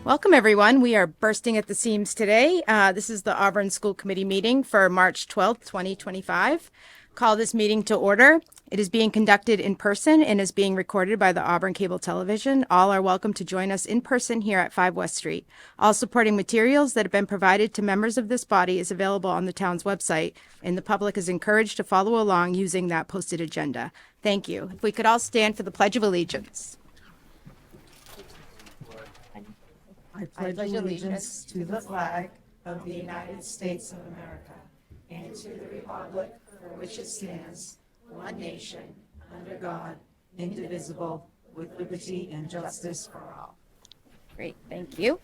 Welcome, everyone. We are bursting at the seams today. This is the Auburn School Committee meeting for March 12th, 2025. Call this meeting to order. It is being conducted in person and is being recorded by the Auburn Cable Television. All are welcome to join us in person here at 5 West Street. All supporting materials that have been provided to members of this body is available on the town's website, and the public is encouraged to follow along using that posted agenda. Thank you. If we could all stand for the Pledge of Allegiance. I pledge allegiance to the flag of the United States of America and to the republic for which it stands, one nation, under God, indivisible, with liberty and justice for all. Great, thank you.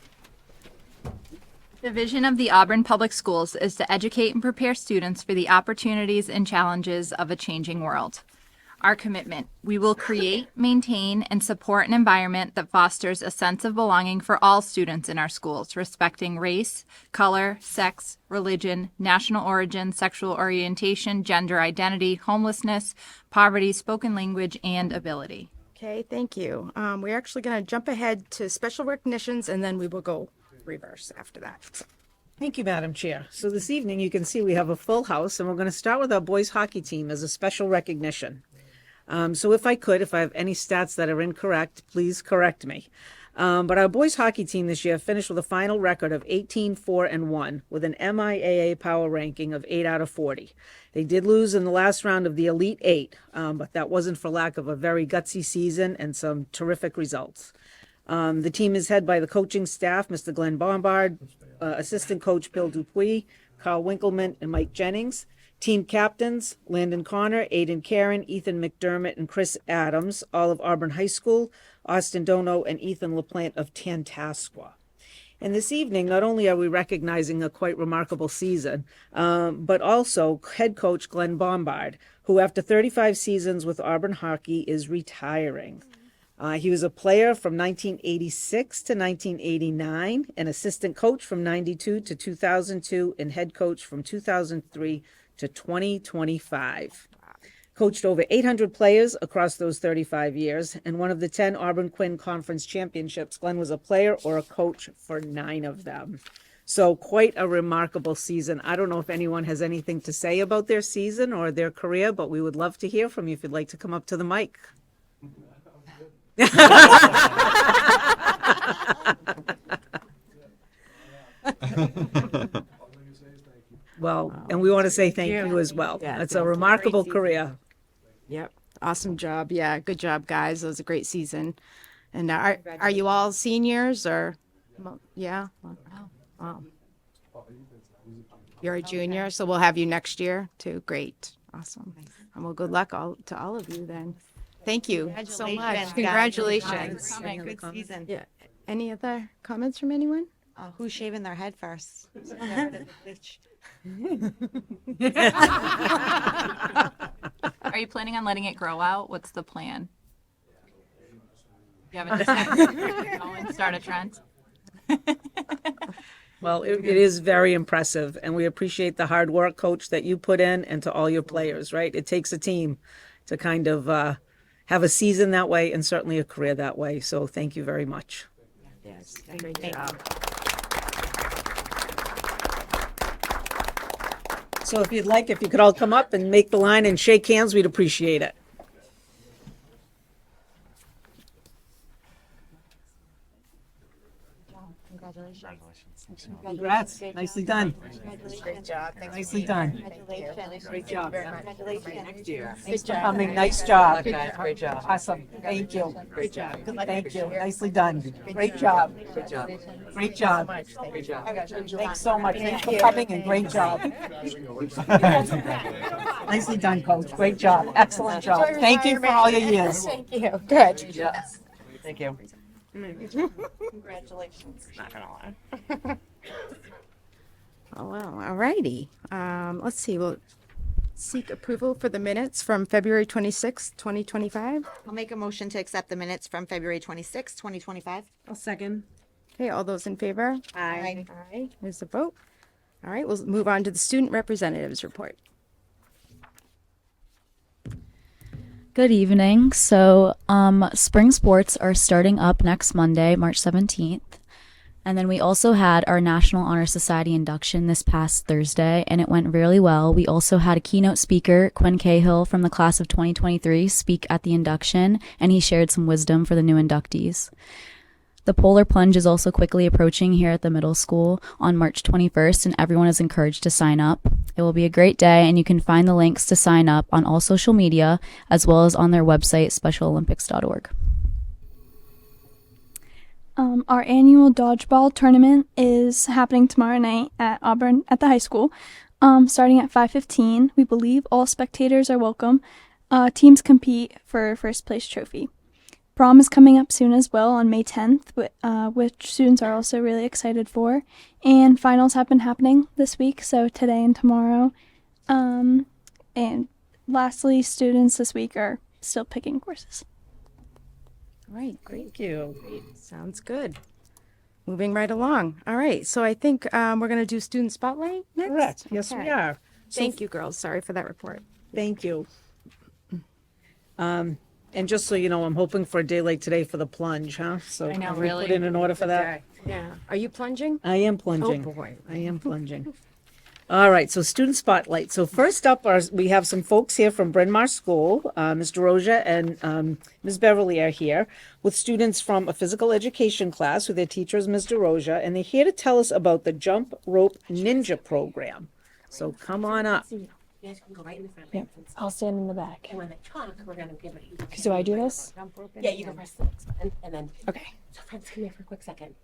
The vision of the Auburn Public Schools is to educate and prepare students for the opportunities and challenges of a changing world. Our commitment: we will create, maintain, and support an environment that fosters a sense of belonging for all students in our schools, respecting race, color, sex, religion, national origin, sexual orientation, gender identity, homelessness, poverty, spoken language, and ability. Okay, thank you. We're actually going to jump ahead to special recognitions, and then we will go reverse after that. Thank you, Madam Chair. So this evening, you can see we have a full house, and we're going to start with our boys hockey team as a special recognition. So if I have any stats that are incorrect, please correct me. But our boys hockey team this year finished with a final record of 18-4-1 with an MIAA power ranking of 8 out of 40. They did lose in the last round of the Elite Eight, but that wasn't for lack of a very gutsy season and some terrific results. The team is head by the coaching staff, Mr. Glenn Bombard, assistant coach Bill Dupuis, Carl Winkleman, and Mike Jennings. Team captains, Landon Connor, Aiden Karen, Ethan McDermott, and Chris Adams, all of Auburn High School, Austin Dono, and Ethan LaPlante of Tantasqua. And this evening, not only are we recognizing a quite remarkable season, but also head coach Glenn Bombard, who after 35 seasons with Auburn hockey is retiring. He was a player from 1986 to 1989, an assistant coach from 92 to 2002, and head coach from 2003 to 2025. Coached over 800 players across those 35 years, and one of the 10 Auburn Quinn Conference Championships, Glenn was a player or a coach for 9 of them. So quite a remarkable season. I don't know if anyone has anything to say about their season or their career, but we would love to hear from you if you'd like to come up to the mic. Well, and we want to say thank you as well. Yeah, It's a remarkable great career. Yep, awesome job. Yeah, good job, guys. It was a great season. And are you all seniors or? Yeah. Wow. You're a junior, so we'll have you next year too. Great, awesome. And well, good luck to all of you then. Thank you so much. Congratulations. Good season. Yeah. Any other comments from anyone? Who's shaving their head first? Are you planning on letting it grow out? What's the plan? You haven't decided to start a trend? Well, it is very impressive, and we appreciate the hard work, Coach, that you put in, and to all your players, right? It takes a team to kind of have a season that way and certainly a career that way. So thank you very much. Yes, great job. So if you'd like, if you could all come up and make the line and shake hands, we'd appreciate it. Congrats. Nicely done. Great job. Nicely done. Congratulations. Great job. Congratulations. Next year. Good job. Coming. Nice job. Great job. Awesome. Thank you. Great job. Thank you. Nicely done. Great job. Good job. Great job. Great job. Thanks so much. Thanks for coming and great job. Nicely done, Coach. Great job. Excellent job. Thank you for all your years. Thank you. Good. Yes. Thank you. Congratulations. Not gonna lie. Oh, well, all righty. Let's see. We'll seek approval for the minutes from February 26th, 2025. I'll make a motion to accept the minutes from February 26, 2025. I'll second. Okay, all those in favor? Aye. Aye. There's the vote. All right, we'll move on to the student representatives report. Good evening. So, spring sports are starting up next Monday, March 17th. And then we also had our National Honor Society induction this past Thursday, and it went really well. We also had a keynote speaker, Quinn Cahill from the class of 2023, speak at the induction, and he shared some wisdom for the new inductees. The Polar Plunge is also quickly approaching here at the middle school on March 21st, and everyone is encouraged to sign up. It will be a great day, and you can find the links to sign up on all social media, as well as on their website, specialolympics.org. Our annual dodgeball tournament is happening tomorrow night at Auburn at the high school, starting at 5:15. We believe all spectators are welcome. Teams compete for first place trophy. Prom is coming up soon as well on May 10th, which students are also really excited for. And finals have been happening this week, so today and tomorrow. And lastly, students this week are still picking courses. All right, great. Thank you. Sounds good. Moving right along. All right, so I think we're going to do student spotlight next. Correct. Yes, we Okay. are. Thank you, girls. Sorry for that report. Thank you. And just so you know, I'm hoping for a day like today for the plunge, huh? So I know, can we really. put in an order for that? Yeah. Are you plunging? I am plunging. Oh, boy. I am plunging. All right, so student spotlight. So first up, we have some folks here from Bryn Mawr School. Ms. DeRoja and Ms. Beverly are here with students from a physical education class with their teacher is Ms. DeRoja, and they're here to tell us about the Jump Rope Ninja program. So come on up. You guys can go right in the front. I'll stand in the back. And when they talk, we're gonna give it. Do I do this? Yeah, you can press the next button, and then. Okay. So friends, come here for a quick second.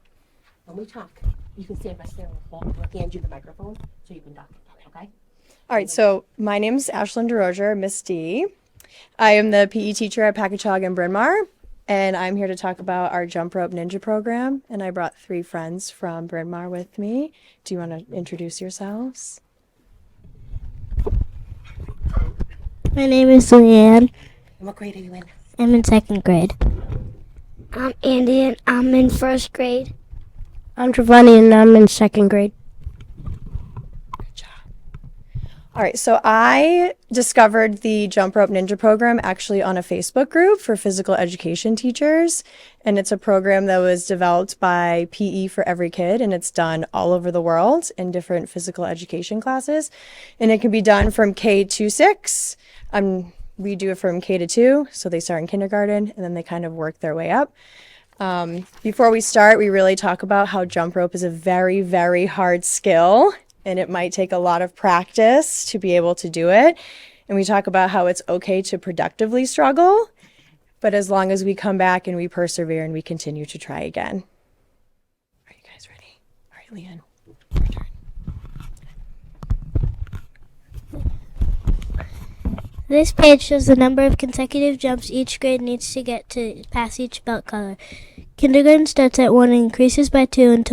When we talk, you can stand right there. We'll hand you the microphone so you can talk. Okay. All right, so my name is Ashlyn DeRoger, Miss D. I am the PE teacher at Packagug and Bryn Mawr, and I'm here to talk about our Jump Rope Ninja program. And I brought 3 friends from Bryn Mawr with me. Do you want to introduce yourselves? My name is Leanne. And what grade are you in? I'm in 2nd grade. I'm Andy and I'm in 1st grade. I'm Giovanni and I'm in 2nd grade. All right, so I discovered the Jump Rope Ninja program actually on a Facebook group for physical education teachers. And it's a program that was developed by PE for Every Kid, and it's done all over the world in different physical education classes. And it can be done from K to 6. We do it from K to 2, so they start in kindergarten, and then they kind of work their way up. Before we start, we really talk about how jump rope is a very, very hard skill. And it might take a lot of practice to be able to do it. And we talk about how it's okay to productively struggle, but as long as we come back and we persevere and we continue to try again. Are you guys ready? All right, Leanne, your turn. This page shows the number of consecutive jumps each grade needs to get to pass each belt color. Kindergarten starts at 1 and increases by 2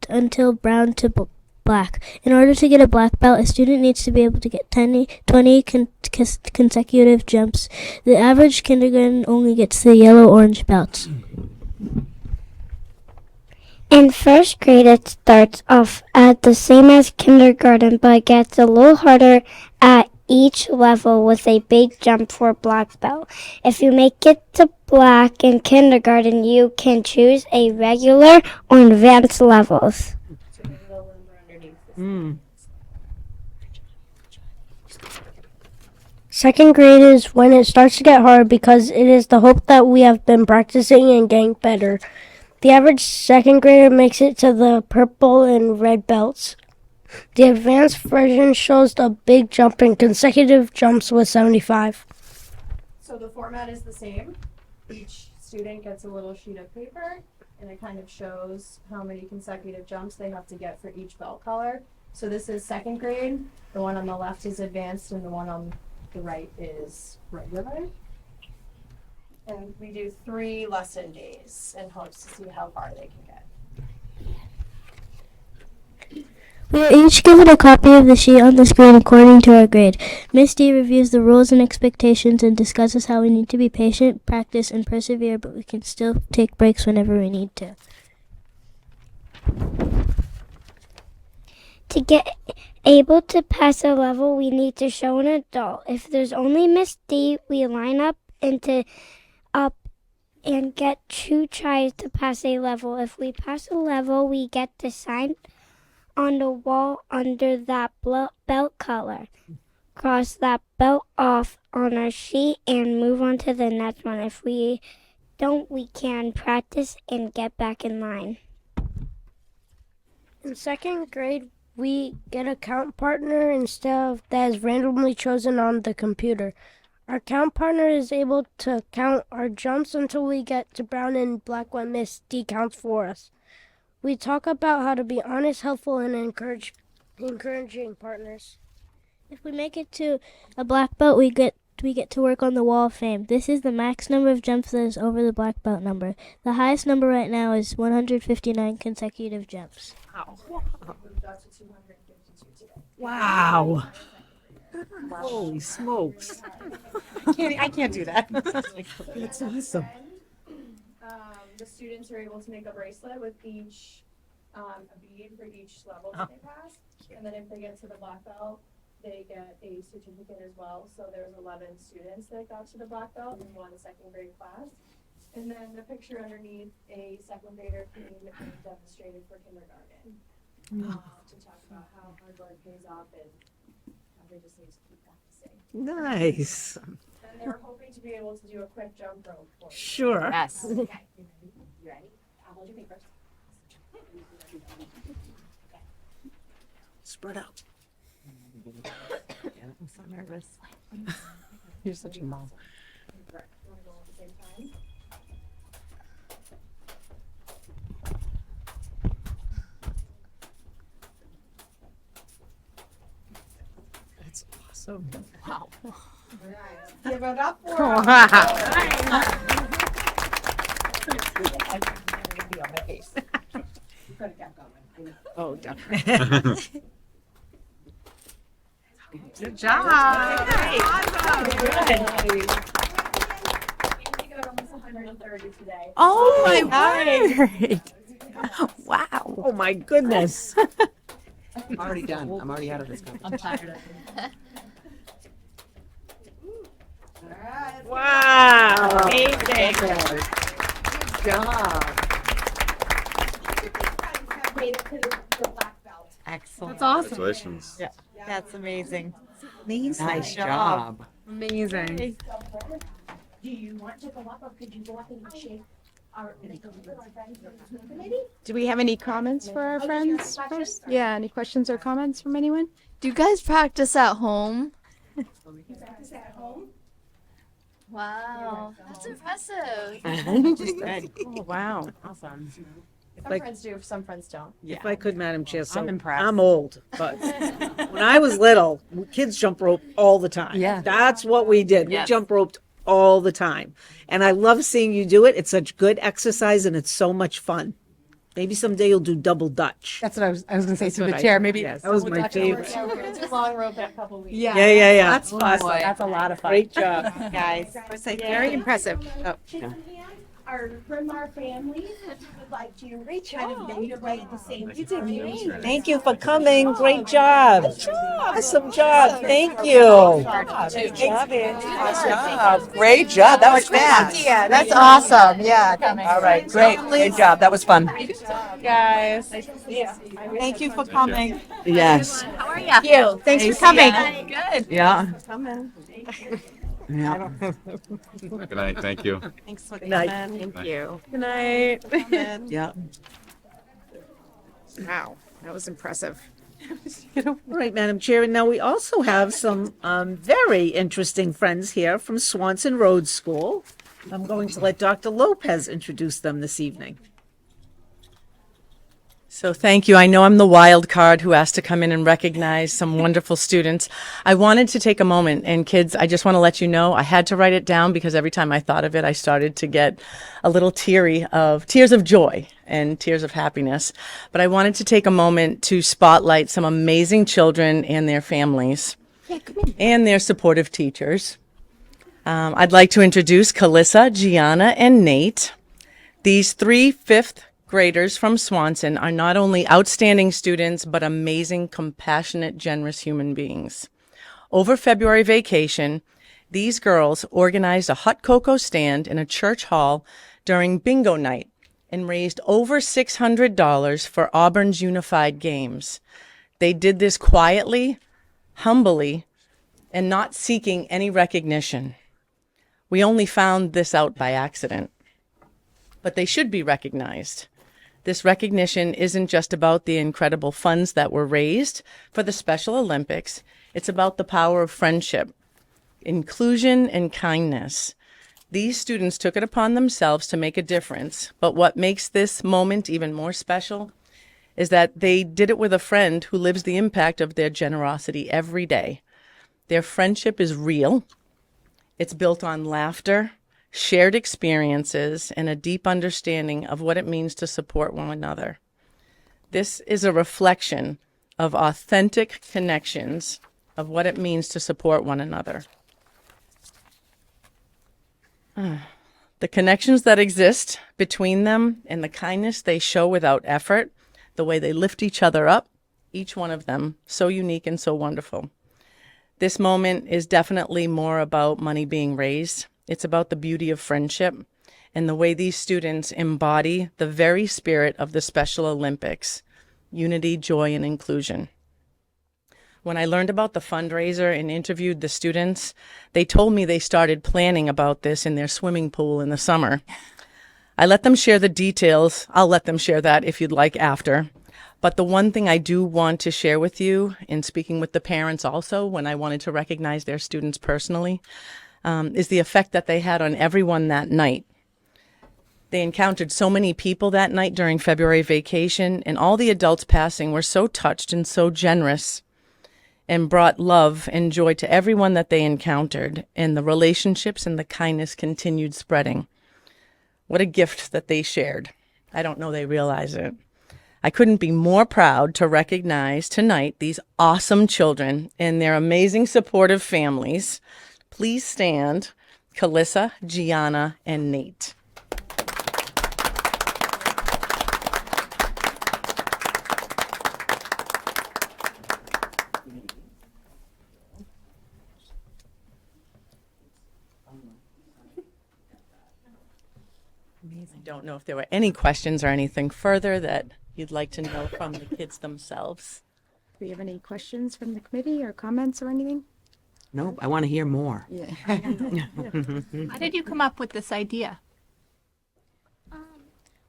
until brown to black. In order to get a black belt, a student needs to be able to get 20 consecutive jumps. The average kindergarten only gets the yellow-orange belts. In 1st grade, it starts off at the same as kindergarten, but gets a little harder at each level with a big jump for black belt. If you make it to black in kindergarten, you can choose a regular or advanced levels. Second grade is when it starts to get hard because it is the hope that we have been practicing and getting better. The average 2nd grader makes it to the purple and red belts. The advanced version shows the big jump and consecutive jumps with 75. So the format is the same. Each student gets a little sheet of paper, and it kind of shows how many consecutive jumps they have to get for each belt color. So this is 2nd grade. The one on the left is advanced, and the one on the right is regular. And we do 3 lesson days in hopes to see how far they can get. We are each given a copy of the sheet on the screen according to our grade. Miss D reviews the rules and expectations and discusses how we need to be patient, practice, and persevere, but we can still take breaks whenever we need to. To get able to pass a level, we need to show an adult. If there's only Miss D, we line up and get 2 tries to pass a level. If we pass a level, we get to sign on the wall under that belt color. Cross that belt off on our sheet and move on to the next one. If we don't, we can practice and get back in line. In second grade, we get a count partner instead of that is randomly chosen on the computer. Our count partner is able to count our jumps until we get to brown and black when Miss D counts for us. We talk about how to be honest, helpful, and encouraging partners. If we make it to a black belt, we get to work on the Wall of Fame. This is the max number of jumps that is over the black belt number. The highest number right now is 159 consecutive jumps. Wow. Holy smokes. I can't do that. That's awesome. The students are able to make a bracelet with each, a bead for each level that they pass. And then if they get to the black belt, they get a certificate as well. So there was 11 students that got to the black belt in one second grade class. And then the picture underneath, a second grader came and demonstrated for kindergarten to talk about how hard work pays off and how they just need to keep practicing. Nice. And they were hoping to be able to do a quick jump rope for you. Sure. Yes. Okay. You ready? I'll hold your papers. Spread out. I'm so nervous. You're such a mom. Correct. You want to go at the same time? That's awesome. Wow. Give it up for Be on my face. You could have kept going. Oh, definitely. Good job. Oh my word! Wow. Oh, my goodness. I'm already done. I'm already out of this competition. I'm tired of it. Wow. Good job. Made it to the black belt. Excellent. That's awesome. Congratulations. Yeah. That's amazing. Nice. Nice job. Amazing. Do you want to go up or could you go up and shake our friends or committee? Do we have any comments for our friends first? Yeah, any questions or comments from anyone? Do you guys practice at home? You practice at home? Wow, that's impressive. Oh, wow. Awesome. Some Like- friends do, some friends don't. If I could, Madam Chair, so I'm impressed. I'm old, but when I was little, kids jump rope all the time. Yeah. That's what we did. Yes. We jump roped all the time. And I love seeing you do it. It's such good exercise and it's so much fun. Maybe someday you'll do double Dutch. That's what I was going to say to what the I chair. thought. Maybe That was my favorite. Yeah, we're gonna do long rope in a couple weeks. Yeah. Yeah. That's fun. boy. That's a lot of fun. Great job. guys. Very impressive. Our Bryn-Mawr families would like to kind of celebrate the same. You did Thank you for coming. Great job. Awesome job. Thank you. Great job. That was fast. Yeah, that's awesome. Yeah. All right. Great. Great job. That was fun. Guys. Thank you for coming. Yes. How are you? Thank you. Thanks for coming. Good. Yeah. Yeah. Good night. Thank you. Thanks for night. coming. Thank you. Good night. Yeah. Wow, that was impressive. All right, Madam Chair. And now we also have some very interesting friends here from Swanson Road School. I'm going to let Dr. Lopez introduce them this evening. So thank you. I know I'm the wild card who has to come in and recognize some wonderful students. I wanted to take a moment, and kids, I just want to let you know, I had to write it down because every time I thought of it, I started to get a little tears of joy and tears of happiness. But I wanted to take a moment to spotlight some amazing children and their families and their supportive teachers. I'd like to introduce Kalissa, Gianna, and Nate. These 3 fifth graders from Swanson are not only outstanding students, but amazing, compassionate, generous human beings. Over February vacation, These girls organized a hot cocoa stand in a church hall during bingo night and raised over $600 for Auburn's Unified Games. They did this quietly, humbly, and not seeking any recognition. We only found this out by accident. But they should be recognized. This recognition isn't just about the incredible funds that were raised for the Special Olympics. It's about the power of friendship, inclusion, and kindness. These students took it upon themselves to make a difference. But what makes this moment even more special is that they did it with a friend who lives the impact of their generosity every day. Their friendship is real. It's built on laughter, shared experiences, and a deep understanding of what it means to support one another. This is a reflection of authentic connections of what it means to support one another. The connections that exist between them and the kindness they show without effort, the way they lift each other up, each one of them so unique and so wonderful. This moment is definitely more about money being raised. It's about the beauty of friendship and the way these students embody the very spirit of the Special Olympics, unity, joy, and inclusion. When I learned about the fundraiser and interviewed the students, they told me they started planning about this in their swimming pool in the summer. I let them share the details. I'll let them share that if you'd like after. But the one thing I do want to share with you, in speaking with the parents also, when I wanted to recognize their students personally, is the effect that they had on everyone that night. They encountered so many people that night during February vacation, and all the adults passing were so touched and so generous and brought love and joy to everyone that they encountered, and the relationships and the kindness continued spreading. What a gift that they shared. I don't know they realize it. I couldn't be more proud to recognize tonight these awesome children and their amazing supportive families. Please stand, Kalissa, Gianna, and Nate. I don't know if there were any questions or anything further that you'd like to know from the kids themselves. Do we have any questions from the committee or comments or anything? Nope, I want to hear more. Yeah. How did you come up with this idea?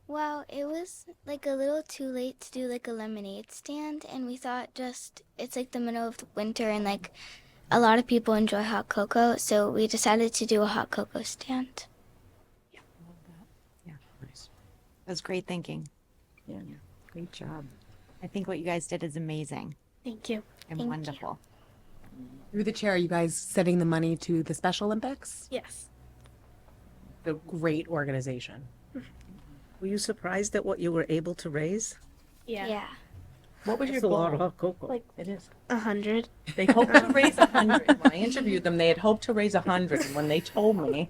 Well, it was like a little too late to do like a lemonade stand, and we thought it's like the middle of the winter and like a lot of people enjoy hot cocoa, so we decided to do a hot cocoa stand. That was great thinking. Yeah. Great job. I think what you guys did is amazing Thank you. and Thank wonderful. Through the chair, are you guys sending the money to the Special Olympics? Yes. The great organization. Were you surprised at what you were able to raise? Yeah. What was That's your a lot goal? of hot cocoa. Like It is. 100. They hoped to raise 100. When I interviewed them, they had hoped to raise 100. And when they told me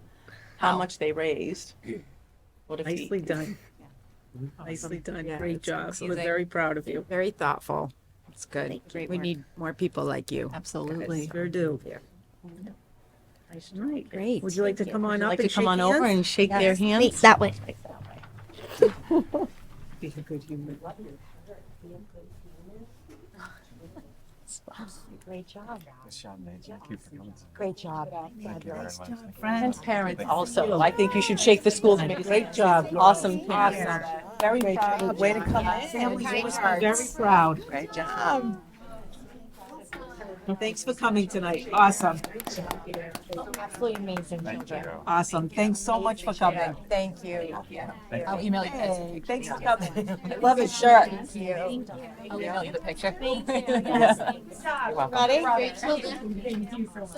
how much they raised, what a feat. Nicely done. Nicely done. Great it's job. We're amazing. very proud of you. Very thoughtful. It's good. Great We work. need more people like you. Absolutely. Sure do. Nice night. Great. Would you like to come on Would you up like and to come shake on over hands? and shake their hands? That way. Be a good human. Great job. Thank you for coming. Great job. Thank you very much. Friends, parents also. I think you should shake the school committee. Great job. Awesome. Awesome. Very proud. Way to come in. Families always be very proud. Great job. Thanks for coming tonight. Awesome. Absolutely amazing children. Awesome. Thanks so much for coming. Thank you. I'll email you guys. Hey, thanks for coming. I love his shirt. I'll email you the picture. Ready?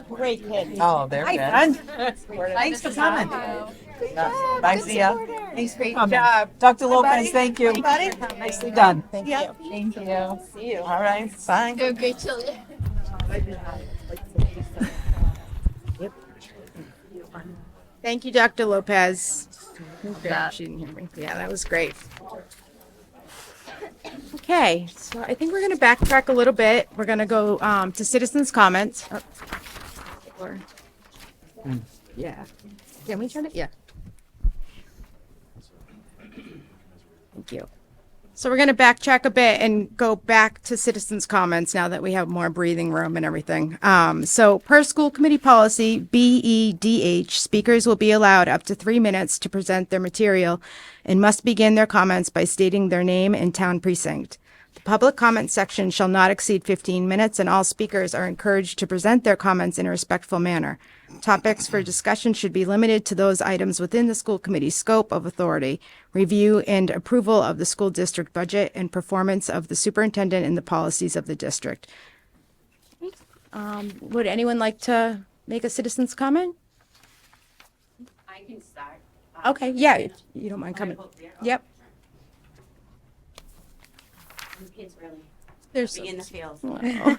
Great kids. Oh, they're Hi, good. friend. Thanks for coming. Bye, Zia. Thanks for coming. Dr. Lopez, thank you. Nicely done. Thank you. Thank you. See you. All right. Bye. They're great children. Thank you, Dr. Lopez. She didn't hear me. Yeah, that was great. Okay, so I think we're going to backtrack a little bit. We're going to go to citizens' comments. Yeah. Can we turn it? Yeah. Thank you. So we're going to backtrack a bit and go back to citizens' comments now that we have more breathing room and everything. So per school committee policy BEDH, speakers will be allowed up to 3 minutes to present their material and must begin their comments by stating their name and town precinct. The public comment section shall not exceed 15 minutes, and all speakers are encouraged to present their comments in a respectful manner. Topics for discussion should be limited to those items within the school committee's scope of authority, review and approval of the school district budget, and performance of the superintendent and the policies of the district. Would anyone like to make a citizen's comment? I can start. Okay, yeah, if you don't mind coming. Yep. The kids really There's be in the field. Wow.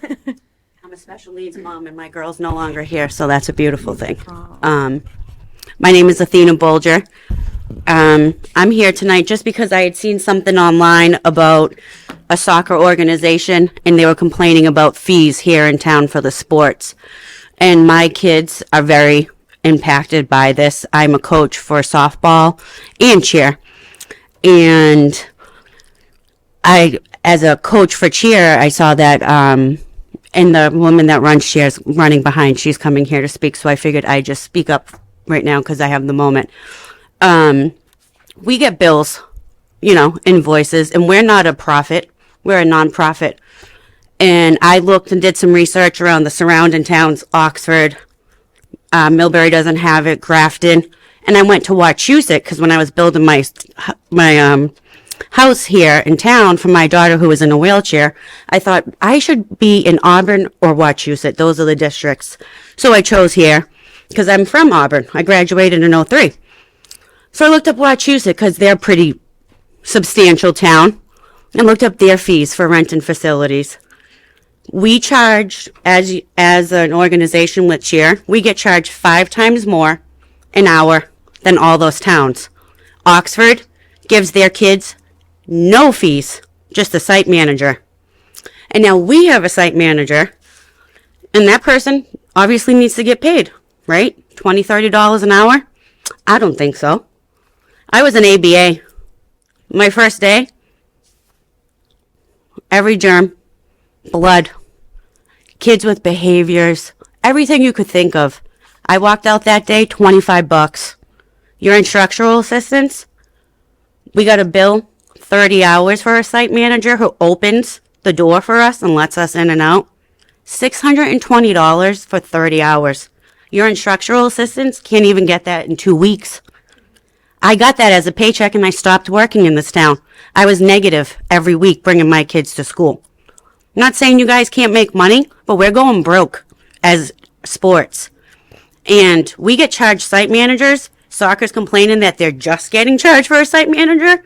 I'm a special needs mom, and my girl's no longer here, so that's a beautiful thing. My name is Athena Bolger. I'm here tonight just because I had seen something online about a soccer organization, and they were complaining about fees here in town for the sports. And my kids are very impacted by this. I'm a coach for softball and cheer. And as a coach for cheer, I saw that, and the woman that runs cheer's running behind. She's coming here to speak, so I figured I'd just speak up right now because I have the moment. We get bills, invoices, and we're not a profit. We're a nonprofit. And I looked and did some research around the surrounding towns, Oxford, Millbury doesn't have it, Grafton, and I went to Wachusett because when I was building my house here in town for my daughter who was in a wheelchair, I thought I should be in Auburn or Wachusett. Those are the districts. So I chose here because I'm from Auburn. I graduated in 03. So I looked up Wachusett because they're a pretty substantial town and looked up their fees for rent and facilities. We charge, as an organization with cheer, we get charged 5 times more an hour than all those towns. Oxford gives their kids no fees, just a site manager. And now we have a site manager, and that person obviously needs to get paid, right? $20, $30 an hour? I don't think so. I was an ABA. My first day, every germ, blood, kids with behaviors, everything you could think of. I walked out that day, $25. Your instructional assistants, we got a bill, 30 hours for a site manager who opens the door for us and lets us in and out. $620 for 30 hours. Your instructional assistants can't even get that in 2 weeks. I got that as a paycheck and I stopped working in this town. I was negative every week bringing my kids to school. I'm not saying you guys can't make money, but we're going broke as sports. And we get charged site managers. Soccer's complaining that they're just getting charged for a site manager.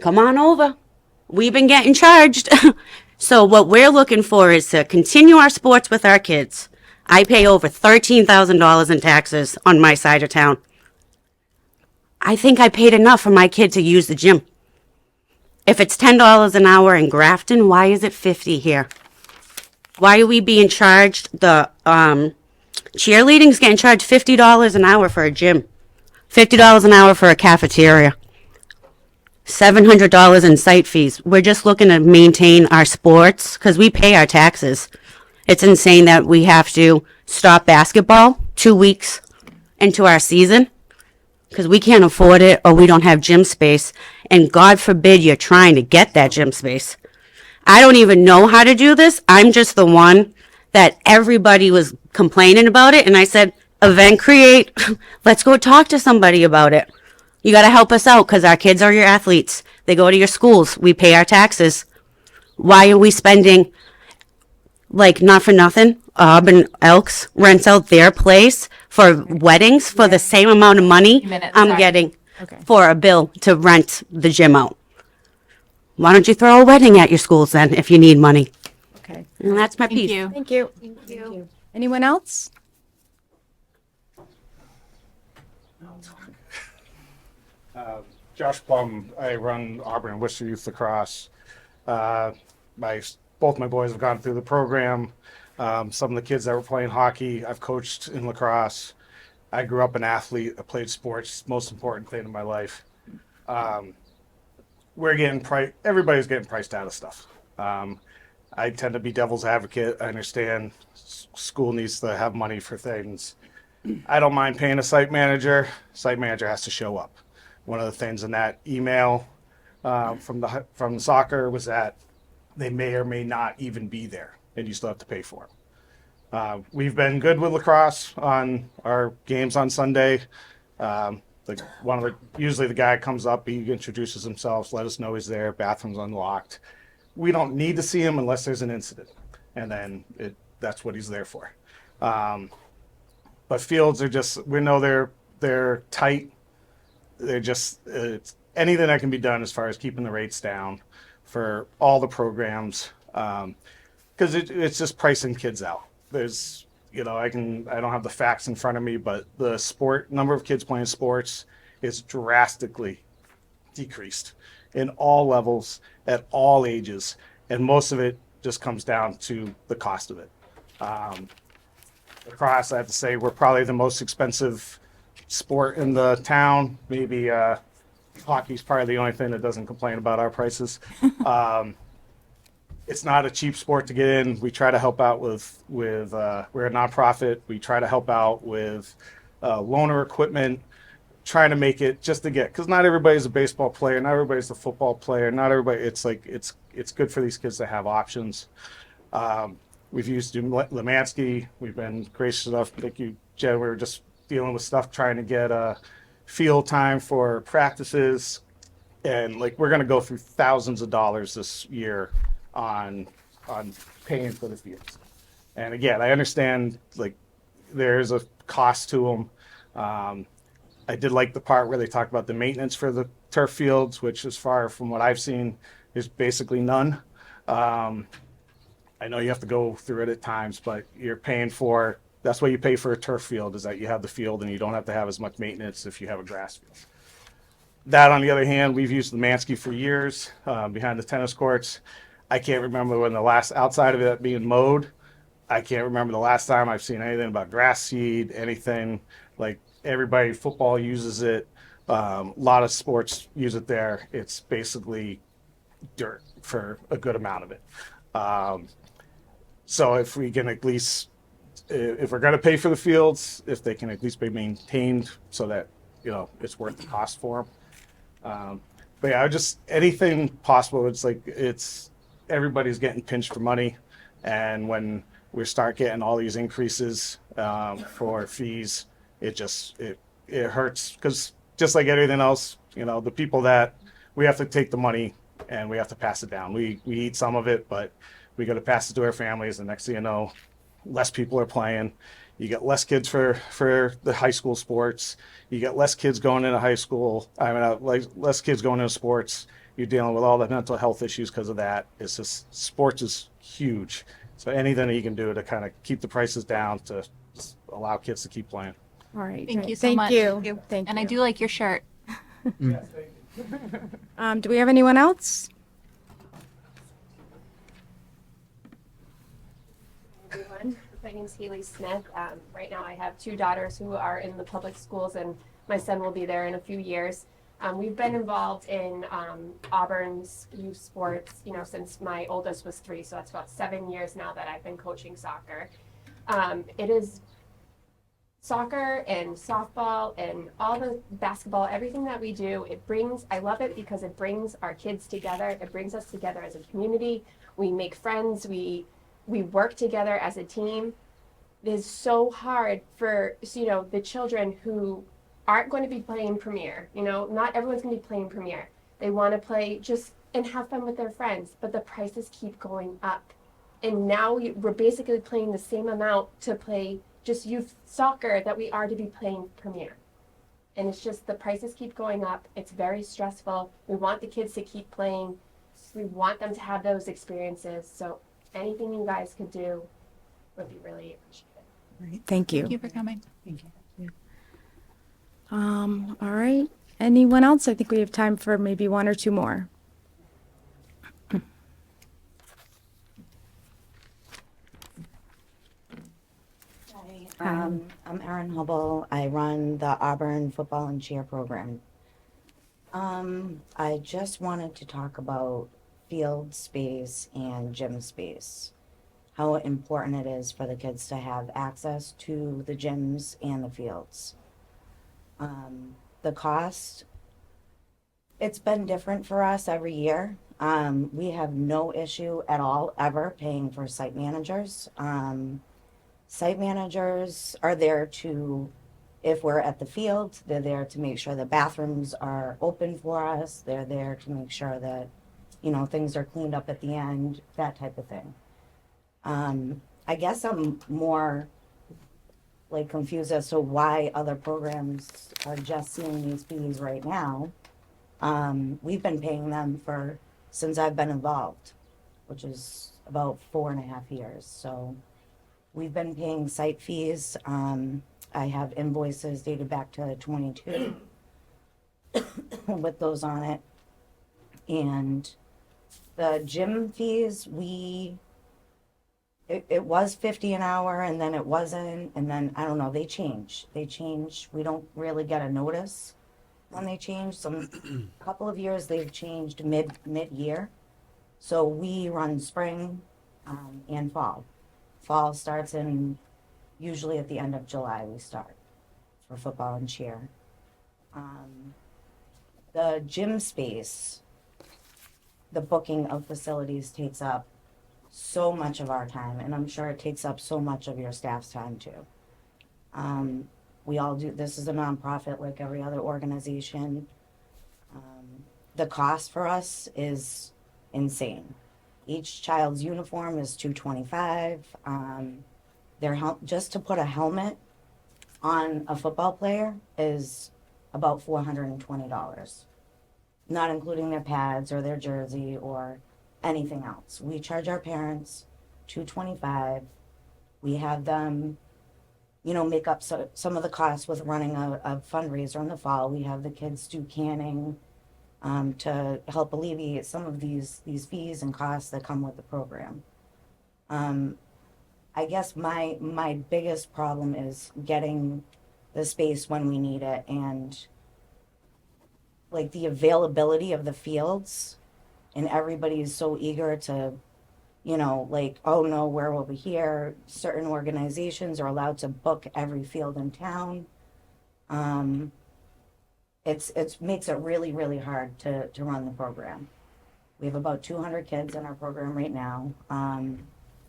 Come on over. We've been getting charged. So what we're looking for is to continue our sports with our kids. I pay over $13,000 in taxes on my side of town. I think I paid enough for my kid to use the gym. If it's $10 an hour in Grafton, why is it $50 here? Why are we being charged? The cheerleading's getting charged $50 an hour for a gym, $50 an hour for a cafeteria, $700 in site fees. We're just looking to maintain our sports because we pay our taxes. It's insane that we have to stop basketball 2 weeks into our season because we can't afford it or we don't have gym space. And God forbid you're trying to get that gym space. I don't even know how to do this. I'm just the one that everybody was complaining about it. And I said, event create, let's go talk to somebody about it. You got to help us out because our kids are your athletes. They go to your schools. We pay our taxes. Why are we spending, like, not for nothing? Auburn Elks rents out their place for weddings for the same amount of money I'm getting for a bill to rent the gym out. Why don't you throw a wedding at your schools then if you need money? Okay. And that's my piece. Thank you. Thank you. Anyone else? Josh Plum. I run Auburn and Worcester Youth Lacrosse. Both my boys have gone through the program. Some of the kids that were playing hockey, I've coached in lacrosse. I grew up an athlete. I played sports, most important thing in my life. We're getting everybody's getting priced out of stuff. I tend to be devil's advocate. I understand school needs to have money for things. I don't mind paying a site manager. Site manager has to show up. One of the things in that email from soccer was that they may or may not even be there, and you still have to pay for them. We've been good with lacrosse on our games on Sunday. Usually the guy comes up, he introduces himself, let us know he's there, bathroom's unlocked. We don't need to see him unless there's an incident, and then that's what he's there for. But fields are we know they're tight. They're just it's anything that can be done as far as keeping the rates down for all the programs, because it's just pricing kids out. There's I don't have the facts in front of me, but the number of kids playing sports is drastically decreased in all levels, at all ages, and most of it just comes down to the cost of it. Lacrosse, I have to say, we're probably the most expensive sport in the town. Maybe hockey's probably the only thing that doesn't complain about our prices. It's not a cheap sport to get in. We try to help out with we're a nonprofit. We try to help out with loaner equipment, trying to make it just to get, because not everybody's a baseball player, not everybody's a football player, not everybody. It's good for these kids to have options. We've used Lemansky. We've been gracious enough. Thank you, Jen. We were just dealing with stuff, trying to get field time for practices, and we're going to go through thousands of dollars this year on paying for the fields. And again, I understand there's a cost to them. I did like the part where they talked about the maintenance for the turf fields, which, as far from what I've seen, is basically none. I know you have to go through it at times, but you're paying for, that's what you pay for a turf field, is that you have the field and you don't have to have as much maintenance if you have a grass field. That, on the other hand, we've used Lemansky for years behind the tennis courts. I can't remember when outside of it being mowed, I can't remember the last time I've seen anything about grass seed, anything. Everybody, football uses it. A lot of sports use it there. It's basically dirt for a good amount of it. So if we can at least, if we're going to pay for the fields, if they can at least be maintained so that, it's worth the cost for them. But yeah, just anything possible. It's everybody's getting pinched for money. And when we start getting all these increases for fees, it hurts, because just like everything else, the people that we have to take the money and we have to pass it down. We eat some of it, but we got to pass it to our families. The next thing you know, less people are playing. You get less kids for the high school sports. You get less kids going into high school. Less kids going into sports. You're dealing with all the mental health issues because of that. It's just, sports is huge. So anything that you can do to kind of keep the prices down to allow kids to keep playing. All right. Thank you so Thank much. you. Thank And you. I do like your shirt. Do we have anyone else? Everyone, my name's Haley Smith. Right now I have two daughters who are in the public schools, and my son will be there in a few years. We've been involved in Auburn's youth sports, since my oldest was 3, so that's about 7 years now that I've been coaching soccer. It is soccer and softball and all the basketball, everything that we do, I love it because it brings our kids together. It brings us together as a community. We make friends. We work together as a team. It is so hard for, the children who aren't going to be playing Premier. Not everyone's going to be playing Premier. They want to play just and have fun with their friends, but the prices keep going up. And now we're basically playing the same amount to play just youth soccer that we are to be playing Premier. And it's just, the prices keep going up. It's very stressful. We want the kids to keep playing. We want them to have those experiences. So anything you guys could do would be really appreciated. Thank you. Thank you for coming. Thank you. All right. Anyone else? I think we have time for maybe one or two more. I'm Erin Hubble. I run the Auburn football and cheer program. I just wanted to talk about field space and gym space. How important it is for the kids to have access to the gyms and the fields. The cost, it's been different for us every year. We have no issue at all ever paying for site managers. Site managers are there to, if we're at the field, they're there to make sure the bathrooms are open for us. They're there to make sure that, you know, things are cleaned up at the end, that type of thing. I guess I'm more like confused as to why other programs are just seeing these fees right now. We've been paying them since I've been involved, which is about 4.5 years. So we've been paying site fees. I have invoices dated back to 22 with those on it. And the gym fees, it was 50 an hour and then it wasn't. And then, I don't know, they change. We don't really get a notice when they change. A couple of years they've changed mid-year. So we run spring and fall. Fall starts usually at the end of July we start for football and cheer. The gym space, the booking of facilities takes up so much of our time, and I'm sure it takes up so much of your staff's time too. We all do, this is a nonprofit like every other organization. The cost for us is insane. Each child's uniform is $225. Just to put a helmet on a football player is about $420, not including their pads or their jersey or anything else. We charge our parents $225. We have them, you know, make up some of the costs with running a fundraiser in the fall. We have the kids do canning to help alleviate some of these fees and costs that come with the program. I guess my biggest problem is getting the space when we need it, and like the availability of the fields, and everybody is so eager to, you know, like, oh no, we're over here. Certain organizations are allowed to book every field in town. It makes it really, really hard to run the program. We have about 200 kids in our program right now.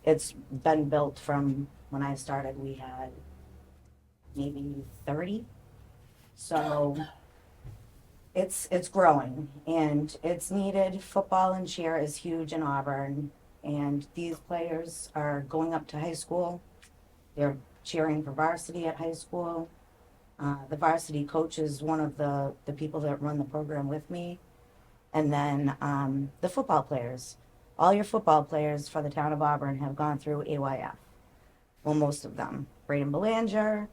It's been built from when I started, we had maybe 30. So it's growing and it's needed. Football and cheer is huge in Auburn, and these players are going up to high school. They're cheering for varsity at high school. The varsity coach is one of the people that run the program with me. And then the football players. All your football players for the town of Auburn have gone through AYF. Well, most of them. Braden Belanger,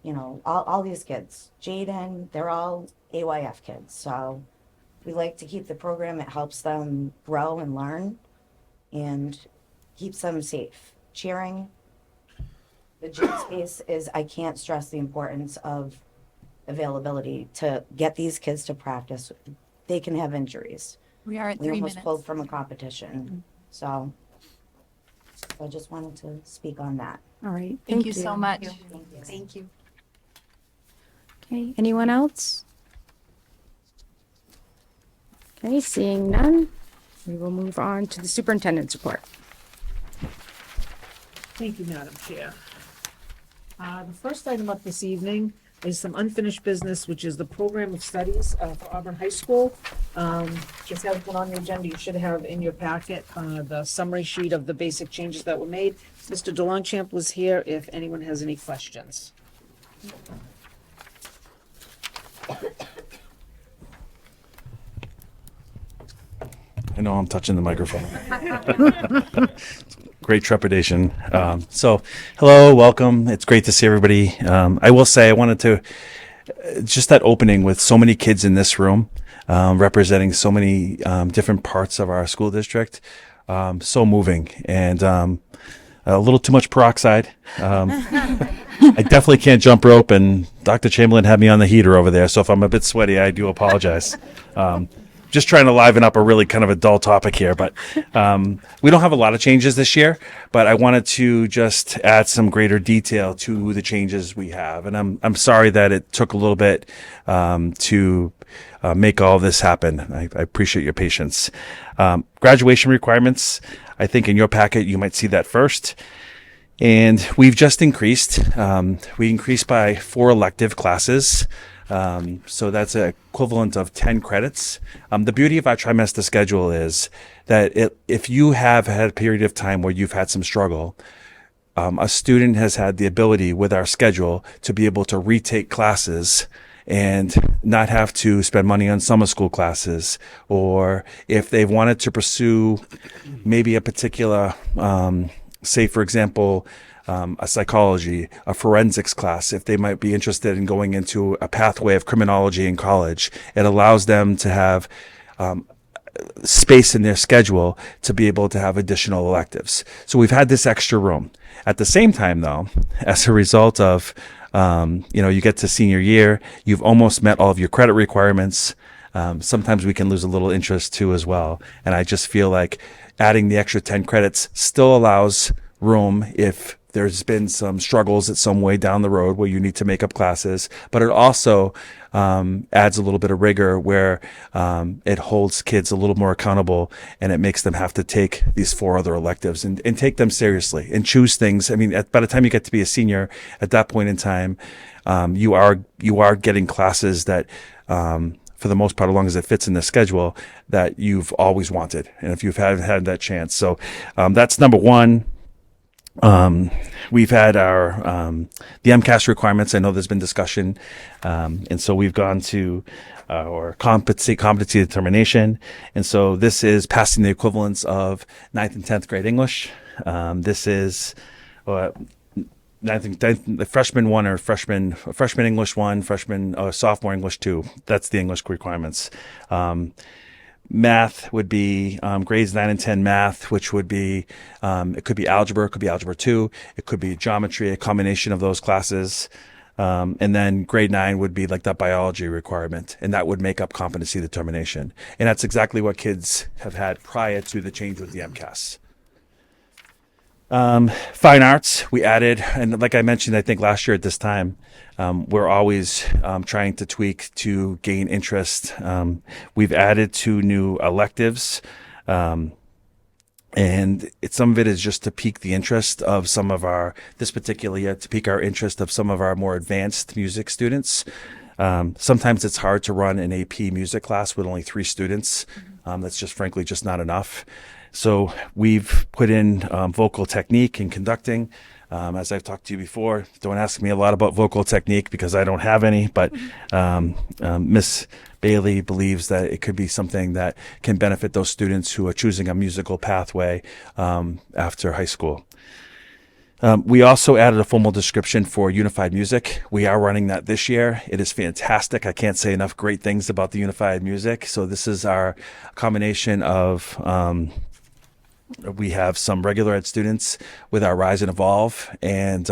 you know, all these kids. Jaden, they're all AYF kids. So we like to keep the program. It helps them grow and learn and keeps them safe. Cheering, the gym space is, I can't stress the importance of availability to get these kids to practice. They can have injuries. We are at We 3 almost minutes. pulled from a competition. So I just wanted to speak on that. All right. Thank you so much. Thank you. Okay, anyone else? Okay, seeing none, we will move on to the superintendent's report. Thank you, Madam Chair. The first item up this evening is some unfinished business, which is the program of studies for Auburn High School. Just hasn't been on the agenda. You should have in your packet the summary sheet of the basic changes that were made. Mr. DeLongchamp was here if anyone has any questions. I know I'm touching the microphone. Great trepidation. So, hello, welcome. It's great to see everybody. I will say I wanted to, just that opening with so many kids in this room, representing so many different parts of our school district, so moving. And a little too much peroxide. I definitely can't jump rope, and Dr. Chamberlain had me on the heater over there, so if I'm a bit sweaty, I do apologize. Just trying to liven up a really kind of a dull topic here, but we don't have a lot of changes this year, but I wanted to just add some greater detail to the changes we have. And I'm sorry that it took a little bit to make all this happen. I appreciate your patience. Graduation requirements, I think in your packet, you might see that first. And we've just increased. We increased by 4 elective classes. So that's an equivalent of 10 credits. The beauty of our trimester schedule is that if you have had a period of time where you've had some struggle, a student has had the ability with our schedule to be able to retake classes and not have to spend money on summer school classes, or if they wanted to pursue maybe a particular, say, for example, a psychology, a forensics class, if they might be interested in going into a pathway of criminology in college, it allows them to have space in their schedule to be able to have additional electives. So we've had this extra room. At the same time, though, as a result of, you get to senior year, you've almost met all of your credit requirements. Sometimes we can lose a little interest too as well. And I just feel like adding the extra 10 credits still allows room if there's been some struggles at some way down the road where you need to make up classes, but it also adds a little bit of rigor where it holds kids a little more accountable, and it makes them have to take these 4 other electives and take them seriously and choose things. I mean, by the time you get to be a senior, at that point in time, you are getting classes that for the most part, as long as it fits in the schedule, that you've always wanted, and if you've had that chance. So that's number 1. We've had our the MCAS requirements. I know there's been discussion, and so we've gone to our competency determination, and so this is passing the equivalence of 9th and 10th grade English. This is 9th and 10th, the freshman 1 or freshman English 1, sophomore English 2. That's the English requirements. Math would be grades 9 and 10 math, which would be it could be algebra, it could be algebra 2, it could be geometry, a combination of those classes. And then grade 9 would be like that biology requirement, and that would make up competency determination. And that's exactly what kids have had prior to the change with the MCAS. Fine arts, we added, and like I mentioned, I think last year at this time, we're always trying to tweak to gain interest. We've added 2 new electives, and some of it is just to pique the interest of some of our, this particular year, to pique our interest of some of our more advanced music students. Sometimes it's hard to run an AP music class with only 3 students. That's just frankly just not enough. So we've put in vocal technique and conducting. As I've talked to you before, don't ask me a lot about vocal technique because I don't have any, but Miss Bailey believes that it could be something that can benefit those students who are choosing a musical pathway after high school. We also added a formal description for Unified Music. We are running that this year. It is fantastic. I can't say enough great things about the Unified Music. So this is our combination of we have some regular ed students with our Rise and Evolve, and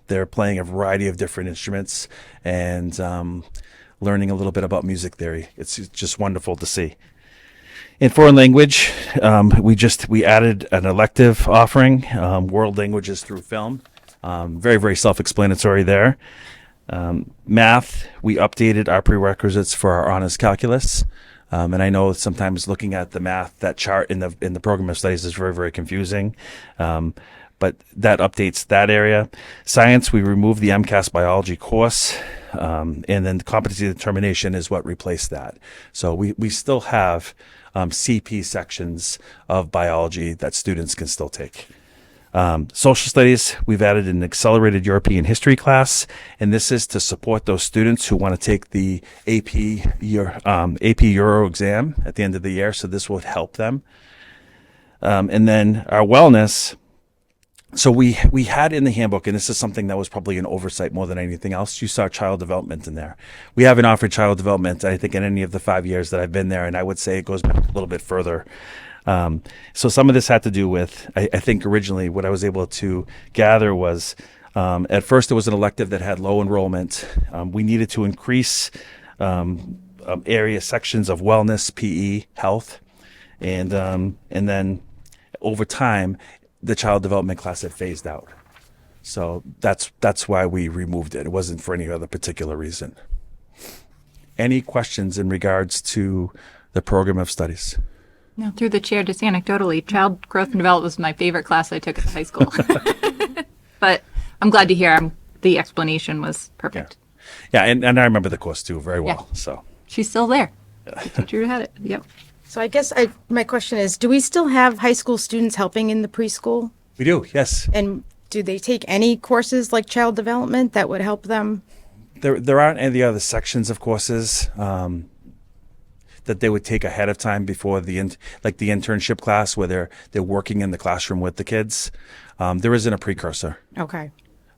they're playing a variety of different instruments and learning a little bit about music theory. It's just wonderful to see. In foreign language, we added an elective offering, world languages through film. Very, very self-explanatory there. Math, we updated our prerequisites for our honors calculus. And I know sometimes looking at the math, that chart in the program of studies is very, very confusing. But that updates that area. Science, we removed the MCAS biology course. And then the competency determination is what replaced that. So we still have CP sections of biology that students can still take. Social studies, we've added an accelerated European history class, and this is to support those students who want to take the AP Euro exam at the end of the year. So this would help them. And then our wellness. So we had in the handbook, and this is something that was probably an oversight more than anything else, you saw child development in there. We haven't offered child development, I think, in any of the 5 years that I've been there, and I would say it goes back a little bit further. So some of this had to do with, I think originally what I was able to gather was, at first it was an elective that had low enrollment. We needed to increase area sections of wellness, PE, health, and then over time, the child development class had phased out. So that's why we removed it. It wasn't for any other particular reason. Any questions in regards to the program of studies? No, through the chair, just anecdotally, child growth and development was my favorite class I took at high school. But I'm glad to hear the explanation was perfect. Yeah, and I remember the course too very well. Yeah. So She's still there. The teacher had it. Yep. So I guess my question is, do we still have high school students helping in the preschool? we do, yes. And do they take any courses like child development that would help them? There aren't any other sections of courses that they would take ahead of time before like the internship class where they're working in the classroom with the kids. There isn't a precursor. Okay.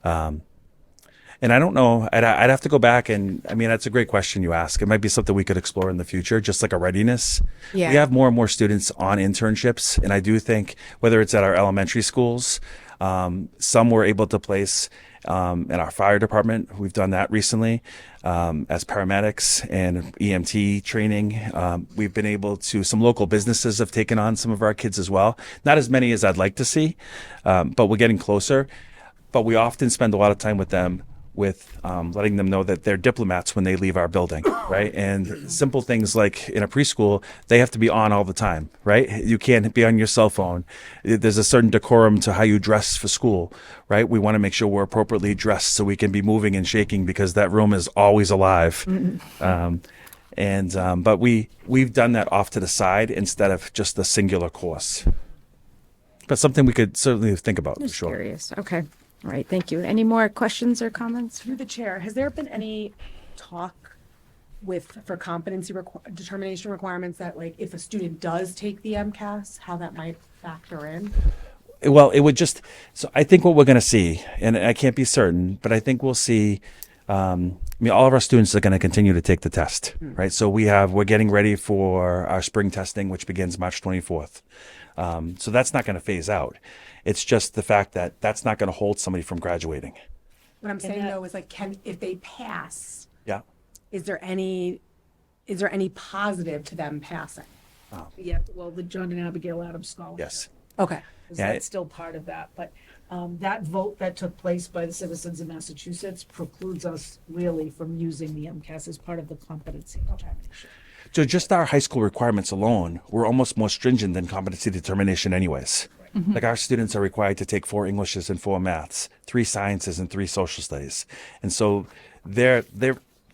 And I don't know, I'd have to go back and, I mean, that's a great question you ask. It might be something we could explore in the future, just like a readiness. Yeah. We have more and more students on internships. And I do think whether it's at our elementary schools, some we're able to place in our fire department. We've done that recently as paramedics and EMT training. We've been able to, some local businesses have taken on some of our kids as well. Not as many as I'd like to see, but we're getting closer. But we often spend a lot of time with them with letting them know that they're diplomats when they leave our building, right? And simple things like in a preschool, they have to be on all the time, right? You can't be on your cell phone. There's a certain decorum to how you dress for school, right? We want to make sure we're appropriately dressed so we can be moving and shaking because that room is always alive. But we've done that off to the side instead of just a singular course. But something we could certainly think about, for Just sure. curious. Okay. All right. Thank you. Any more questions or comments? Through the chair, has there been any talk for competency determination requirements that, like, if a student does take the MCAS, how that might factor in? Well, it would just, so I think what we're going to see, and I can't be certain, but I think we'll see, I mean, all of our students are going to continue to take the test, right? So we're getting ready for our spring testing, which begins March 24th. So that's not going to phase out. It's just the fact that that's not going to hold somebody from graduating. What I'm saying though is, like, if they pass, Yeah. is there any positive to them passing? Oh. Yeah, well, the John and Abigail Adams Scholarship. Yes. Okay. 'Cause Yeah, that's still part of that, but that vote that took place by the citizens of Massachusetts precludes us really from using the MCAS as part of the competency determination. So just our high school requirements alone, we're almost more stringent than competency determination anyways. Mhm. Like our students are required to take 4 Englishes and 4 maths, 3 sciences and 3 social studies. And so they're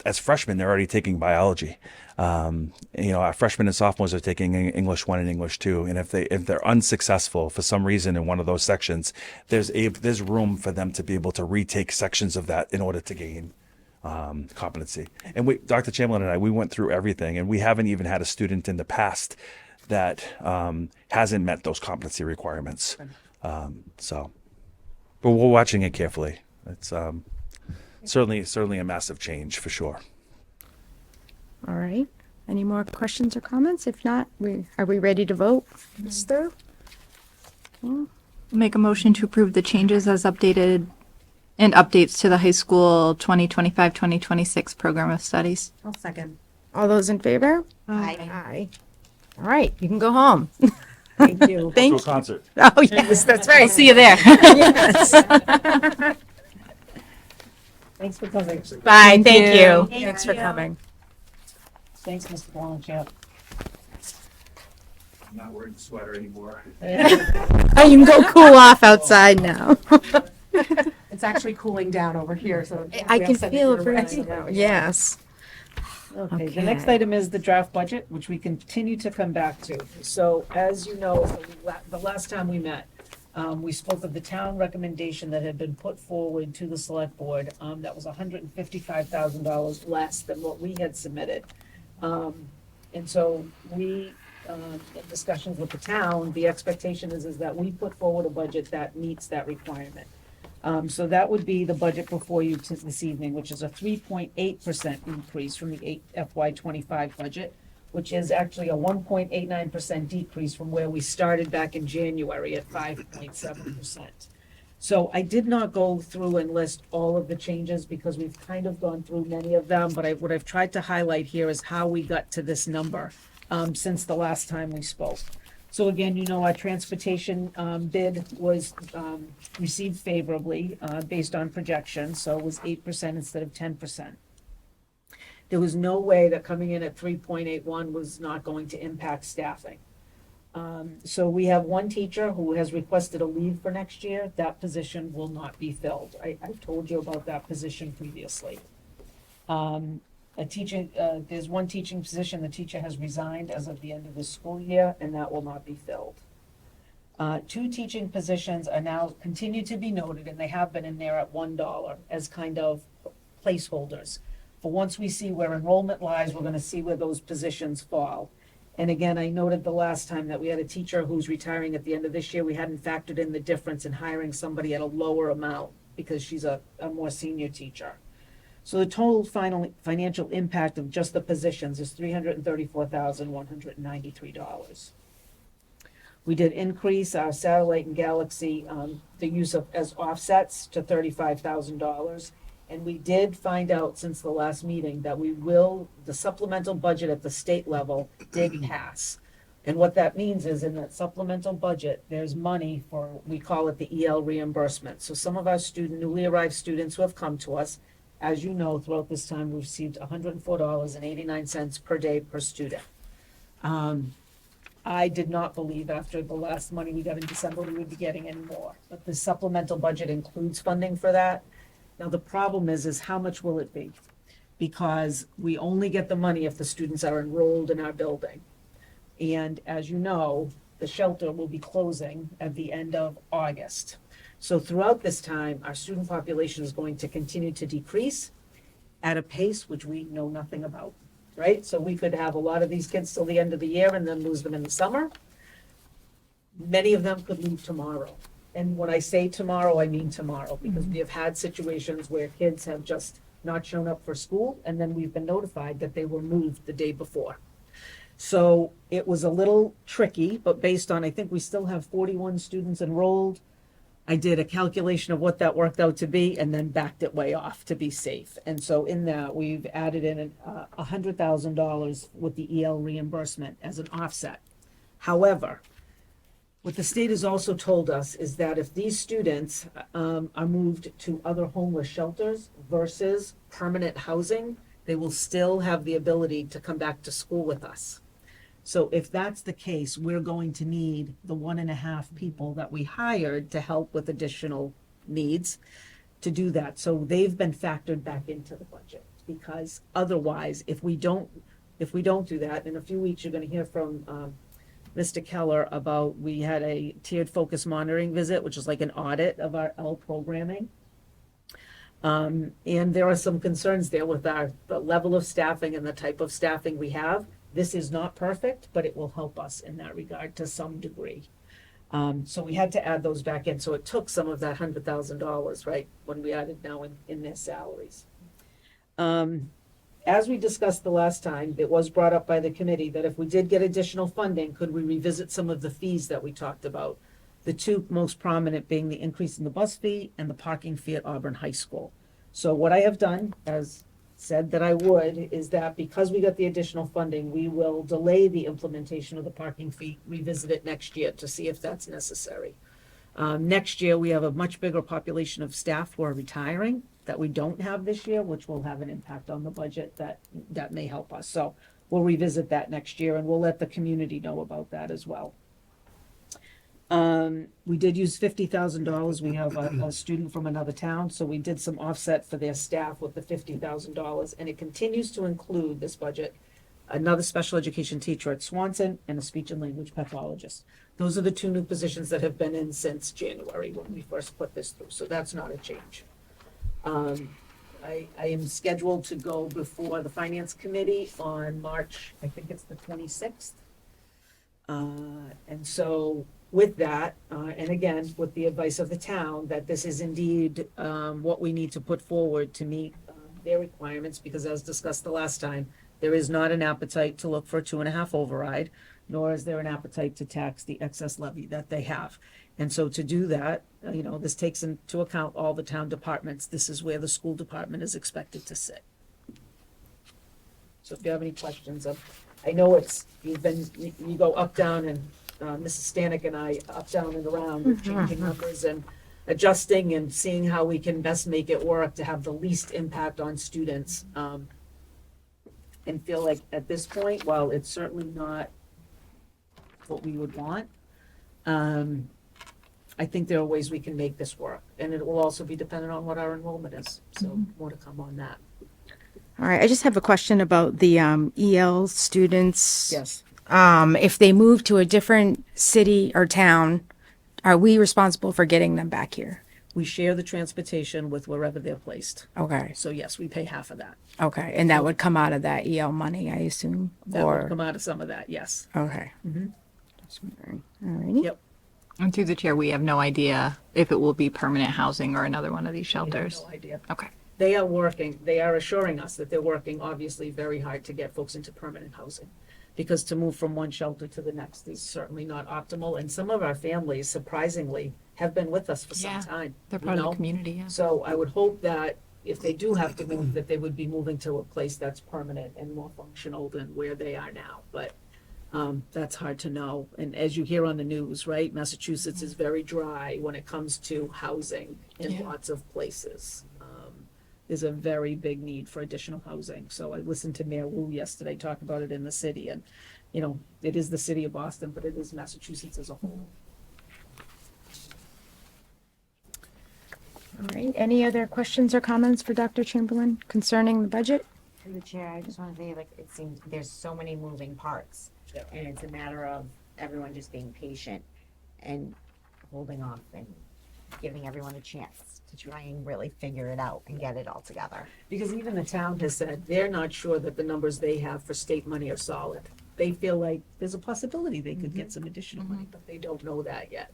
as freshmen, they're already taking biology. Our freshmen and sophomores are taking English 1 and English 2. And if they're unsuccessful for some reason in one of those sections, there's room for them to be able to retake sections of that in order to gain competency. And Dr. Chamberlain and I, we went through everything, and we haven't even had a student in the past that hasn't met those competency requirements. But we're watching it carefully. It's certainly a massive change for sure. All right. Any more questions or comments? If not, are we ready to vote this through? Make a motion to approve the changes as updated and updates to the high school 2025-2026 program of studies. I'll second. All those in favor? Aye. Aye. All right. You can go home. Thank you. Thank To a concert. Oh, yes, that's right. I'll see you there. Yes. Thanks for coming. Bye. Thank you. Thank Thanks for you. coming. Thanks, Mr. Blanchett. I'm not wearing the sweater anymore. Oh, you can go cool off outside now. It's actually cooling down over here, so. I we can have feel it something breathing to now. rest. Yes. Okay, the next item is the draft budget, which we continue to come back to. So as you know, the last time we met, we spoke of the town recommendation that had been put forward to the select board. That was $155,000 less than what we had submitted. And so we, in discussions with the town, the expectation is that we put forward a budget that meets that requirement. So that would be the budget before you this evening, which is a 3.8% increase from the FY25 budget. which is actually a 1.89% decrease from where we started back in January at 5.7%. So I did not go through and list all of the changes because we've kind of gone through many of them, but what I've tried to highlight here is how we got to this number since the last time we spoke. So again, you know, our transportation bid was received favorably based on projections, so it was 8% instead of 10%. There was no way that coming in at 3.81 was not going to impact staffing. So we have one teacher who has requested a leave for next year. That position will not be filled. I've told you about that position previously. There's one teaching position, the teacher has resigned as of the end of the school year, and that will not be filled. Two teaching positions are now continue to be noted, and they have been in there at $1 as kind of placeholders. For once we see where enrollment lies, we're gonna see where those positions fall. And again, I noted the last time that we had a teacher who's retiring at the end of this year. We hadn't factored in the difference in hiring somebody at a lower amount because she's a more senior teacher. So the total financial impact of just the positions is $334,193. We did increase our satellite and Galaxy, the use of as offsets to $35,000. And we did find out since the last meeting that the supplemental budget at the state level did pass. And what that means is in that supplemental budget, there's money for, we call it the EL reimbursement. So some of our newly arrived students who have come to us, as you know, throughout this time, we've received $104.89 per day per student. I did not believe after the last money we got in December, we would be getting any more. But the supplemental budget includes funding for that. Now, the problem is how much will it be? Because we only get the money if the students are enrolled in our building. And as you know, the shelter will be closing at the end of August. So throughout this time, our student population is going to continue to decrease at a pace which we know nothing about, right? So we could have a lot of these kids till the end of the year and then lose them in the summer. Many of them could leave tomorrow. And when I say tomorrow, I mean tomorrow, because we have had situations where kids have just not shown up for school, and then we've been notified that they were moved the day before. So it was a little tricky, but based on, I think we still have 41 students enrolled. I did a calculation of what that worked out to be and then backed it way off to be safe. And so in that, we've added in $100,000 with the EL reimbursement as an offset. However, what the state has also told us is that if these students are moved to other homeless shelters versus permanent housing, they will still have the ability to come back to school with us. So if that's the case, we're going to need the 1.5 people that we hired to help with additional needs to do that. So they've been factored back into the budget, because otherwise, if we don't do that, in a few weeks, you're going to hear from Mr. Keller about, we had a tiered focus monitoring visit, which is like an audit of our L programming. And there are some concerns there with the level of staffing and the type of staffing we have. This is not perfect, but it will help us in that regard to some degree. So we had to add those back in. So it took some of that $100,000, right, when we added now in their salaries. As we discussed the last time, it was brought up by the committee that if we did get additional funding, could we revisit some of the fees that we talked about? The two most prominent being the increase in the bus fee and the parking fee at Auburn High School. So what I have done, as said that I would, is that because we got the additional funding, we will delay the implementation of the parking fee, revisit it next year to see if that's necessary. Next year, we have a much bigger population of staff who are retiring that we don't have this year, which will have an impact on the budget that may help us. So we'll revisit that next year, and we'll let the community know about that as well. We did use $50,000. We have a student from another town, so we did some offset for their staff with the $50,000, and it continues to include this budget another special education teacher at Swanson and a speech and language pathologist. Those are the two new positions that have been in since January when we first put this through, so that's not a change. I am scheduled to go before the Finance Committee on March, I think it's the 26th. And so with that, and again, with the advice of the town, that this is indeed what we need to put forward to meet their requirements, because as discussed the last time, There is not an appetite to look for a 2.5 override, nor is there an appetite to tax the excess levy that they have. And so to do that, this takes into account all the town departments. This is where the school department is expected to sit. So if you have any questions, I know you go up, down, and Mrs. Stanek and I up, down, and around, with changing numbers and adjusting and seeing how we can best make it work to have the least impact on students. And feel like at this point, while it's certainly not what we would want, I think there are ways we can make this work. And it will also be dependent on what our enrollment is. So more to come on that. All right, I just have a question about the EL students. Yes. If they move to a different city or town, are we responsible for getting them back here? We share the transportation with wherever they're placed. Okay. So yes, we pay half of that. Okay, and that would come out of that EL money, I assume? That would come out of some of that, yes. Okay. Mhm. All righty. Yep. And through the chair, we have no idea if it will be permanent housing or another one of these shelters. No idea. Okay. They are assuring us that they're working obviously very hard to get folks into permanent housing. Because to move from one shelter to the next is certainly not optimal. And some of our families, surprisingly, have been with us for some time. They're part of the community, yeah. So I would hope that if they do have to move, that they would be moving to a place that's permanent and more functional than where they are now. But that's hard to know. And as you hear on the news, right, Massachusetts is very dry when it comes to housing in lots of places. There's a very big need for additional housing. So I listened to Mayor Wu yesterday talk about it in the city, and it is the city of Boston, but it is Massachusetts as a whole. All right, any other questions or comments for Dr. Chamberlain concerning the budget? Through the chair, I just want to say, it seems there's so many moving parts, and it's a matter of everyone just being patient and holding off and giving everyone a chance to try and really figure it out and get it all together. Because even the town has said they're not sure that the numbers they have for state money are solid. They feel like there's a possibility they could get some additional money, but they don't know that yet,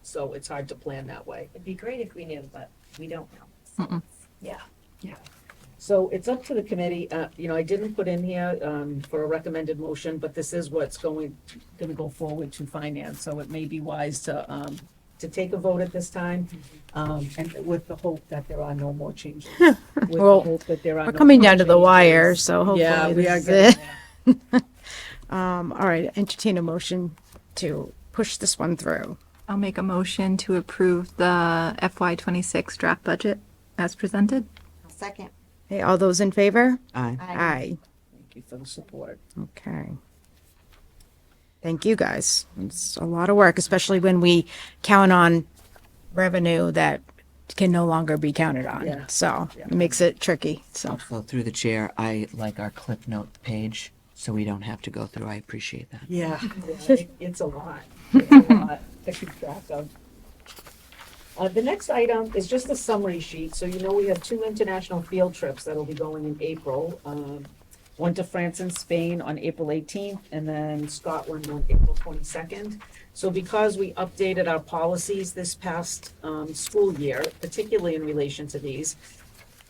so it's hard to plan that way. It'd be great if we knew, but we don't know. So, Yeah. So it's up to the committee. I didn't put in here for a recommended motion, but this is what's going to go forward to finance. So it may be wise to take a vote at this time, and with the hope that there are no more changes. With the Well, hope that there are we're no coming more down to the changes. wire, so hopefully Yeah, we are this getting is it. All right, entertain a motion to push this one through. I'll make a motion to approve the FY26 draft budget as presented. Second. Hey, all those in favor? Aye. Aye. Thank you for the support. Okay. Thank you, guys. It's a lot of work, especially when we count on revenue that can no longer be counted on. Yeah. So it makes it tricky. So Also, through the chair, I like our clip note page, so we don't have to go through. I appreciate that. Yeah, it's a lot. It's a lot to keep track of. The next item is just a summary sheet. So we have 2 international field trips that'll be going in April. One to France and Spain on April 18th, and then Scotland on April 22nd. So because we updated our policies this past school year, particularly in relation to these,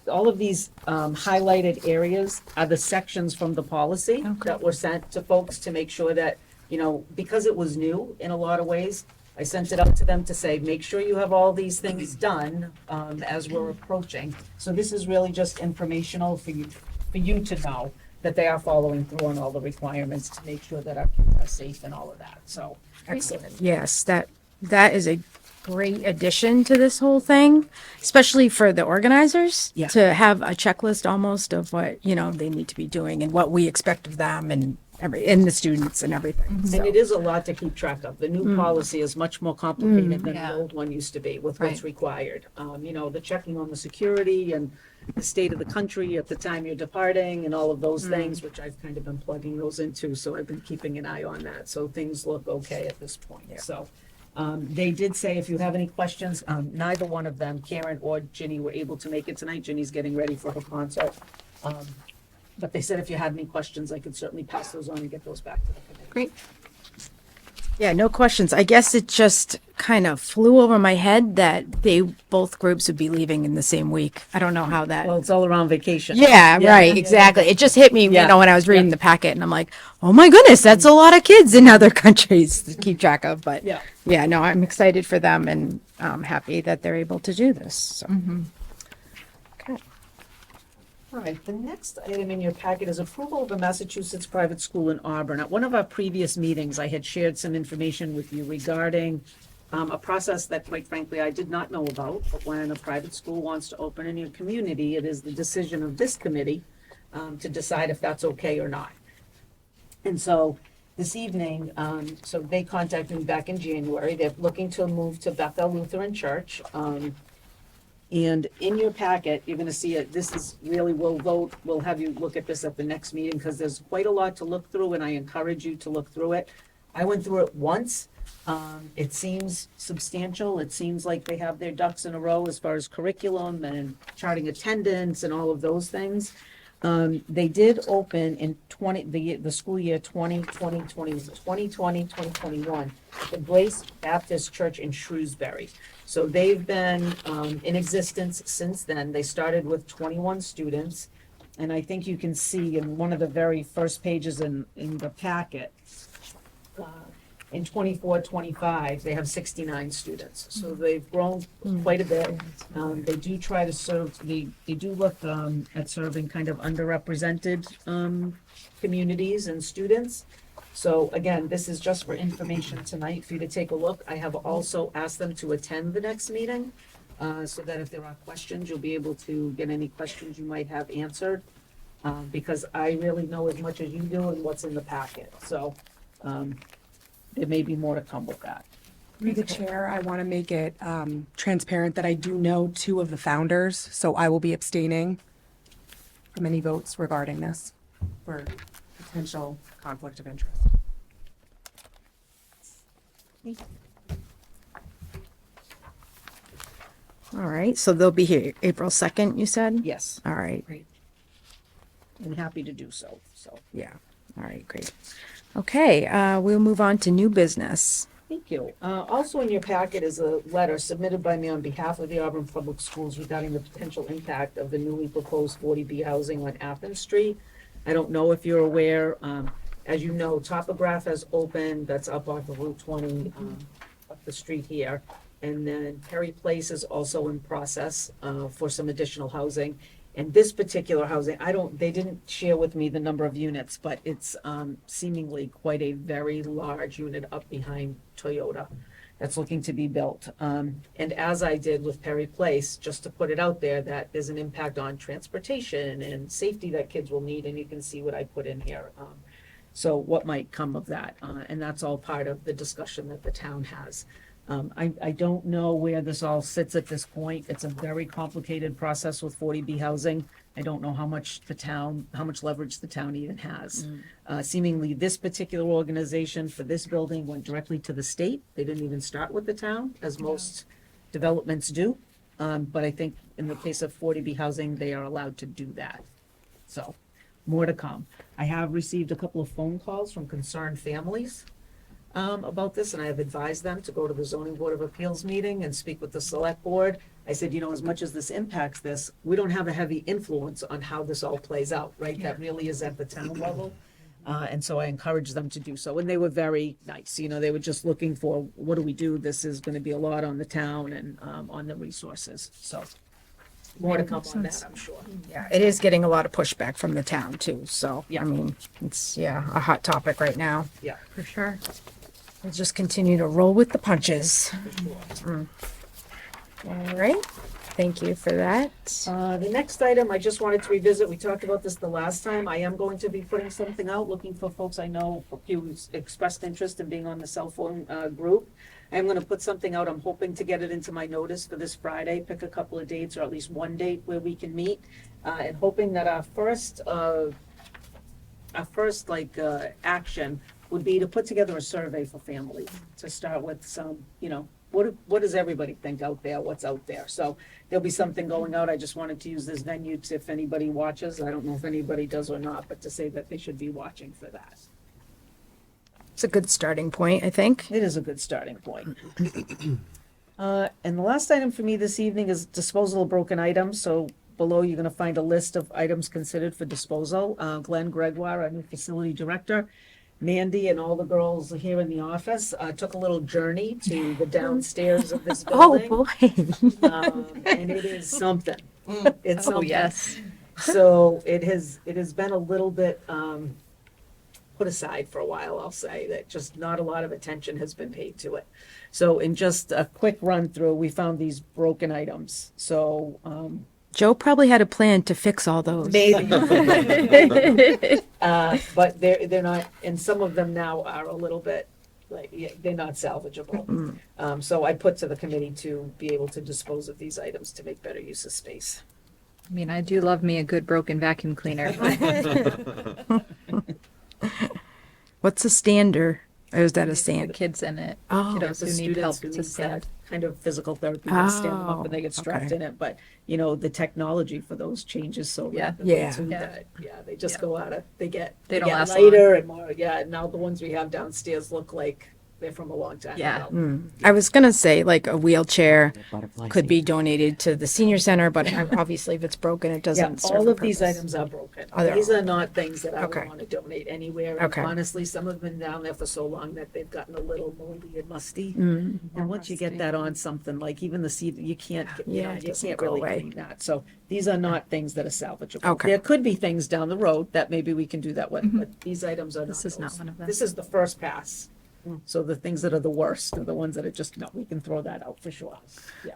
all of these highlighted areas are the sections from the policy that were sent to folks to make sure that, because it was new in a lot of ways, I sent it out to them to say, make sure you have all these things done as we're approaching. So this is really just informational for you to know that they are following through on all the requirements to make sure that our kids are safe and all of that. So excellent. yes, that is a great addition to this whole thing, especially for the organizers to have a checklist almost of what, they need to be doing and what we expect of them and the students and everything. So. And it is a lot to keep track of. The new policy is much more complicated than the old one used to be with what's required. The checking on the security and the state of the country at the time you're departing and all of those things, which I've kind of been plugging those into. So I've been keeping an eye on that. So things look okay at this point. So they did say if you have any questions, neither one of them, Karen or Ginny, were able to make it tonight. Ginny's getting ready for her concert. But they said if you had any questions, I could certainly pass those on and get those back to the committee. Great. Yeah, no questions. I guess it just kind of flew over my head that both groups would be leaving in the same week. I don't know how that. Well, it's all around vacation. Yeah, right, exactly. It just hit me, Yeah. when I was reading the packet, and I'm like, oh my goodness, that's a lot of kids in other countries to keep track of. But Yeah. no, I'm excited for them, and I'm happy that they're able to do this. So. Okay. All right, the next item in your packet is approval of a Massachusetts private school in Auburn. At one of our previous meetings, I had shared some information with you regarding a process that, quite frankly, I did not know about. But when a private school wants to open in your community, it is the decision of this committee to decide if that's okay or not. And so this evening, so they contacted me back in January. They're looking to move to Bethel Lutheran Church. And in your packet, you're gonna see it, this is really, we'll have you look at this at the next meeting, because there's quite a lot to look through, and I encourage you to look through it. I went through it once. It seems substantial. It seems like they have their ducks in a row as far as curriculum and charting attendance and all of those things. They did open in the school year 2020-2021, the Grace Baptist Church in Shrewsbury. So they've been in existence since then. They started with 21 students. And I think you can see in one of the very first pages in the packet, in 24-25, they have 69 students. So they've grown quite a bit. They do try to serve, they do look at serving kind of underrepresented communities and students. So again, this is just for information tonight for you to take a look. I have also asked them to attend the next meeting, so that if there are questions, you'll be able to get any questions you might have answered. Because I really know as much as you do and what's in the packet. So there may be more to come with that. Through the chair, I want to make it transparent that I do know two of the founders, so I will be abstaining from any votes regarding this for potential conflict of interest. All right, so they'll be here April 2nd, you said? Yes. All right. And happy to do so, so. Yeah, all right, great. Okay, we'll move on to new business. Thank you. Also in your packet is a letter submitted by me on behalf of the Auburn Public Schools regarding the potential impact of the newly proposed 40B housing on Athens Street. I don't know if you're aware, as you know, Topograph has opened, that's up off of Route 20, up the street here. And then Perry Place is also in process for some additional housing. And this particular housing, they didn't share with me the number of units, but it's seemingly quite a very large unit up behind Toyota that's looking to be built. And as I did with Perry Place, just to put it out there, that there's an impact on transportation and safety that kids will need, and you can see what I put in here. So what might come of that? And that's all part of the discussion that the town has. I don't know where this all sits at this point. It's a very complicated process with 40B housing. I don't know how much leverage the town even has. Seemingly, this particular organization for this building went directly to the state. They didn't even start with the town, as most developments do. But I think in the case of 40B housing, they are allowed to do that. So, more to come. I have received a couple of phone calls from concerned families about this, and I have advised them to go to the Zoning Board of Appeals meeting and speak with the Select Board. I said, as much as this impacts this, we don't have a heavy influence on how this all plays out, right? That really is at the town level. And so I encouraged them to do so, and they were very nice. They were just looking for, what do we do? This is going to be a lot on the town and on the resources. So more to come on that, I'm sure. Yeah, it is getting a lot of pushback from the town too. So, I mean, it's, a hot topic right now. Yeah, for sure. We'll just continue to roll with the punches. All right. Thank you for that. The next item, I just wanted to revisit, we talked about this the last time. I am going to be putting something out, looking for folks I know who expressed interest in being on the cell phone group. I'm going to put something out. I'm hoping to get it into my notice for this Friday, pick a couple of dates or at least one date where we can meet, and hoping that our first action would be to put together a survey for families, to start with some, what does everybody think out there, what's out there? So there'll be something going out. I just wanted to use this venue to, if anybody watches, I don't know if anybody does or not, but to say that they should be watching for that. It's a good starting point, I think. It is a good starting point. And the last item for me this evening is disposal of broken items. So below, you're going to find a list of items considered for disposal. Glenn Gregoire, our new facility director, Mandy, and all the girls here in the office took a little journey to the downstairs of this building. Oh, boy. And it is something. It's Oh, something. yes. So it has been a little bit put aside for a while, I'll say, that just not a lot of attention has been paid to it. So in just a quick run through, we found these broken items. So Joe probably had a plan to fix all those. maybe. But they're not, and some of them now are a little bit, like, yeah, they're not salvageable. So I put to the committee to be able to dispose of these items to make better use of space. I mean, I do love me a good broken vacuum cleaner. What's a stander? Or is that a stand? Kids in it. Oh, Kiddos The who need help students who to need stand. that kind of physical therapy, they stand them up and they get strapped okay. in it. But, you know, the technology for those changes so Yeah. rapidly Yeah. too Yeah. that, they just go out of, they They get don't last lighter and more, now the ones we have downstairs look like they're from a long time Yeah. ago. I was going to say, like, a wheelchair could be donated to the senior center, but obviously if it's broken, it Yeah, doesn't serve all a of these purpose. items are broken. Oh, they're These all- are not things that I would Okay. want to donate anywhere. And Okay. honestly, some have been down there for so long that they've gotten a little moldy and musty. Mm. And once you get that on something, like even the seed, you can't, Yeah, it you doesn't can't go really away. clean that. So these are not things that are salvageable. Okay. There could be things down the road that maybe we can do that with, but these items are This not is not those. one of them. This is the first pass. So the things that are the worst are the ones that are just, no, we can throw that out for sure. Yeah.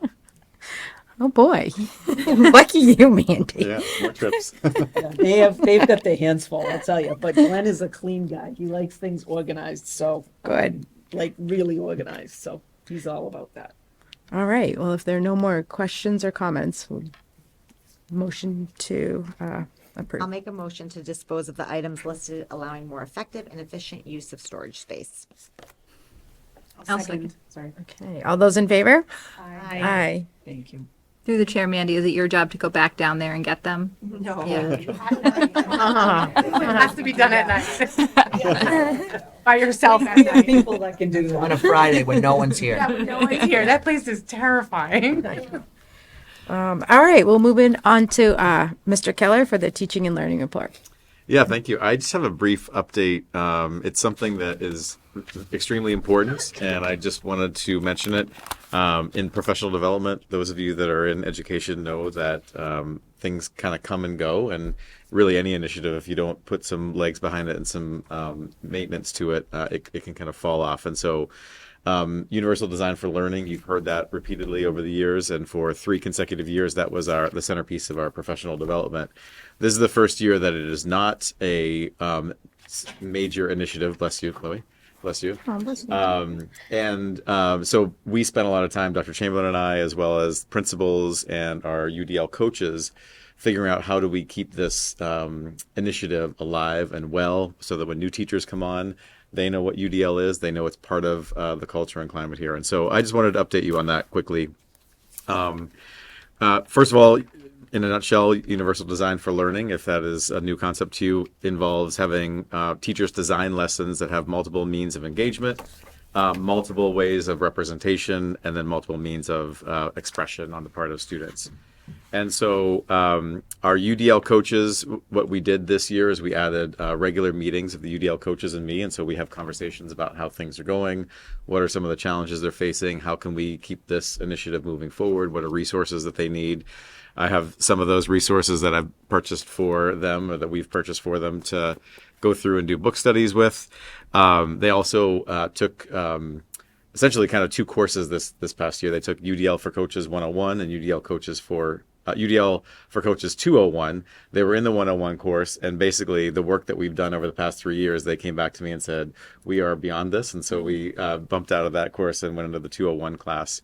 Oh, boy. Lucky you, Mandy. Yeah, more trips. Yeah, they've got their hands full, I'll tell you. But Glenn is a clean guy. He likes things organized, so Good. like really organized. So he's all about that. All right. Well, if there are no more questions or comments, we'll motion to approve. I'll make a motion to dispose of the items listed, allowing more effective and efficient use of storage space. I'll second. Sorry. Okay. All those in favor? Aye. Aye. Thank you. Through the chair, Mandy, is it your job to go back down there and get them? No. Yeah. It has to be done at night. By yourself at night. People that can do On that. a Friday when no one's here. Yeah, but no one's here. That place is terrifying. All right. We'll move on to Mr. Keller for the teaching and learning report. Yeah, thank you. I just have a brief update. It's something that is extremely important, and I just wanted to mention it. In professional development, those of you that are in education know that things kind of come and go, and really any initiative, if you don't put some legs behind it and some maintenance to it, it can kind of fall off. And so universal design for learning, you've heard that repeatedly over the years, and for 3 consecutive years that was the centerpiece of our professional development. This is the first year that it is not a major initiative. Bless you, Chloe. Bless you. So we spent a lot of time, Dr. Chamberlain and I, as well as principals and our UDL coaches, figuring out how do we keep this initiative alive and well, so that when new teachers come on, they know what UDL is. They know it's part of the culture and climate here. And so I just wanted to update you on that quickly. First of all, in a nutshell, universal design for learning, if that is a new concept to you, involves having teachers design lessons that have multiple means of engagement, multiple ways of representation, and then multiple means of expression on the part of students. And so our UDL coaches, what we did this year is we added regular meetings of the UDL coaches and me. And so we have conversations about how things are going, what are some of the challenges they're facing, how can we keep this initiative moving forward, what are resources that they need. I have some of those resources that I've purchased for them, or that we've purchased for them, to go through and do book studies with. They also took essentially kind of 2 courses this past year. They took UDL for Coaches 101 and UDL for Coaches 201. They were in the 101 course, and basically the work that we've done over the past 3 years, they came back to me and said, we are beyond this. And so we bumped out of that course and went into the 201 class,